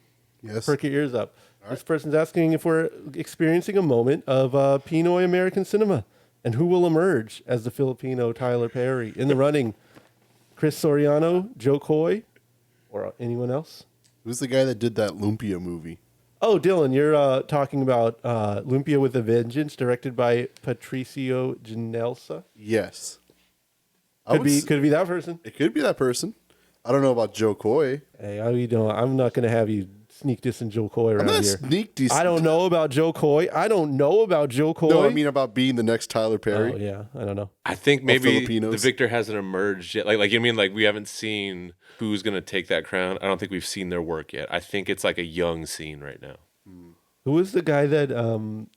Yes. perk your ears up. This person's asking if we're experiencing a moment of Pinoy American cinema, and who will emerge as the Filipino Tyler Perry in the running. Chris Soriano, Joe Coy, or anyone else? Who's the guy that did that Lumpia movie? Oh, Dylan, you're talking about Lumpia with a Vengeance, directed by Patricio Ginelsa. Yes. Could be that person. It could be that person. I don't know about Joe Coy. Hey, I'm not going to have you sneak dissing Joe Coy around here. Sneak diss. I don't know about Joe Coy. No, I mean about being the next Tyler Perry. Oh, yeah. I don't know. I think maybe Filipinos. the victor hasn't emerged yet. Like you mean like we haven't seen who's going to take that crown. I don't think we've seen their work yet. I think it's like a young scene right now. Who was the guy that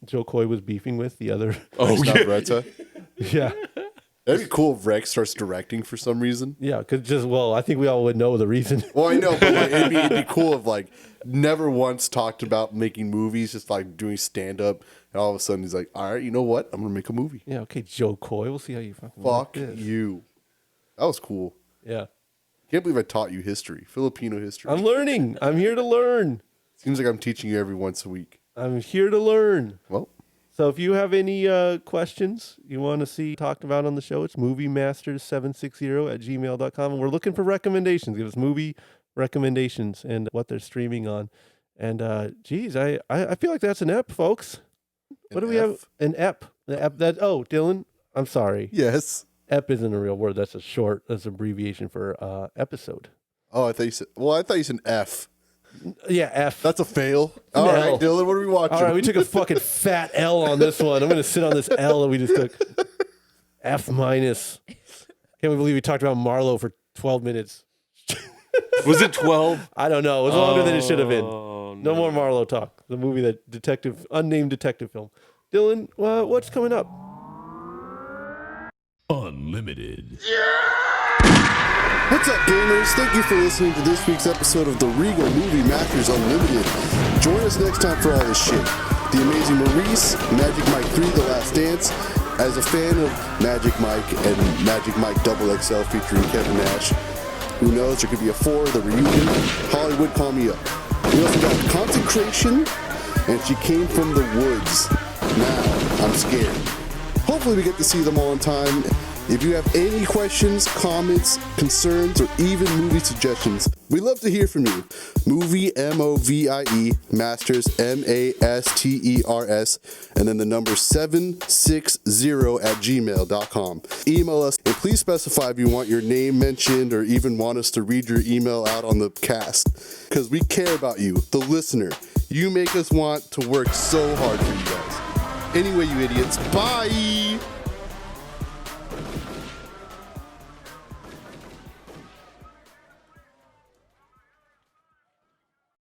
Joe Coy was beefing with? The other? Oh, yeah. Bretta. Yeah. That'd be cool if Rex starts directing for some reason. Yeah, because I think we all would know the reason. Well, I know, but like, it'd be cool if like never once talked about making movies, just like doing stand up, and all of a sudden he's like, all right, you know what? I'm gonna make a movie. Yeah, okay, Joe Coy. We'll see how you fucking work Fuck this. you. That was cool. Yeah. Can't believe I taught you history, Filipino history. I'm learning. I'm here to learn. Seems like I'm teaching you every once a week. I'm here to learn. Well, So if you have any questions you want to see talked about on the show, it's moviemasters760@gmail.com. And we're looking for recommendations. Give us movie recommendations and what they're streaming on. And geez, I feel like that's an ep, folks. What do we have? An ep. The ep that Dylan, I'm sorry. yes. Ep isn't a real word. That's that's an abbreviation for episode. Oh, I thought you said an F. Yeah, F. That's a fail. All right, L. Dylan, what are we watching? All right, we took a fucking fat L on this one. I'm going to sit on this L that we just took. F minus. Can't believe we talked about Marlowe for 12 minutes. Was it 12? I don't know. It was longer than it should have been. Oh, No more Marlowe talk. The movie unnamed detective film. Dylan, what's coming up? Unlimited. What's up, gamers? Thank you for listening to this week's episode of the Regal Movie Masters Unlimited. Join us next time for all this shit. The Amazing Maurice, Magic Mike 3, The Last Dance. As a fan of Magic Mike and Magic Mike XXL featuring Kevin Nash, who knows, there could be a 4, The Reunion. Hollywood, call me up. We also got Consecration, and She Came from the Woods. Now, I'm scared. Hopefully we get to see them all in time. If you have any questions, comments, concerns, or even movie suggestions, we'd love to hear from you. Movie, MOVIE, Masters, MASTERS, and then the number 760@gmail.com. Email us, and please specify if you want your name mentioned or even want us to read your email out on the cast. Because we care about you, the listener. You make us want to work so hard for you guys. Anyway, you idiots, bye!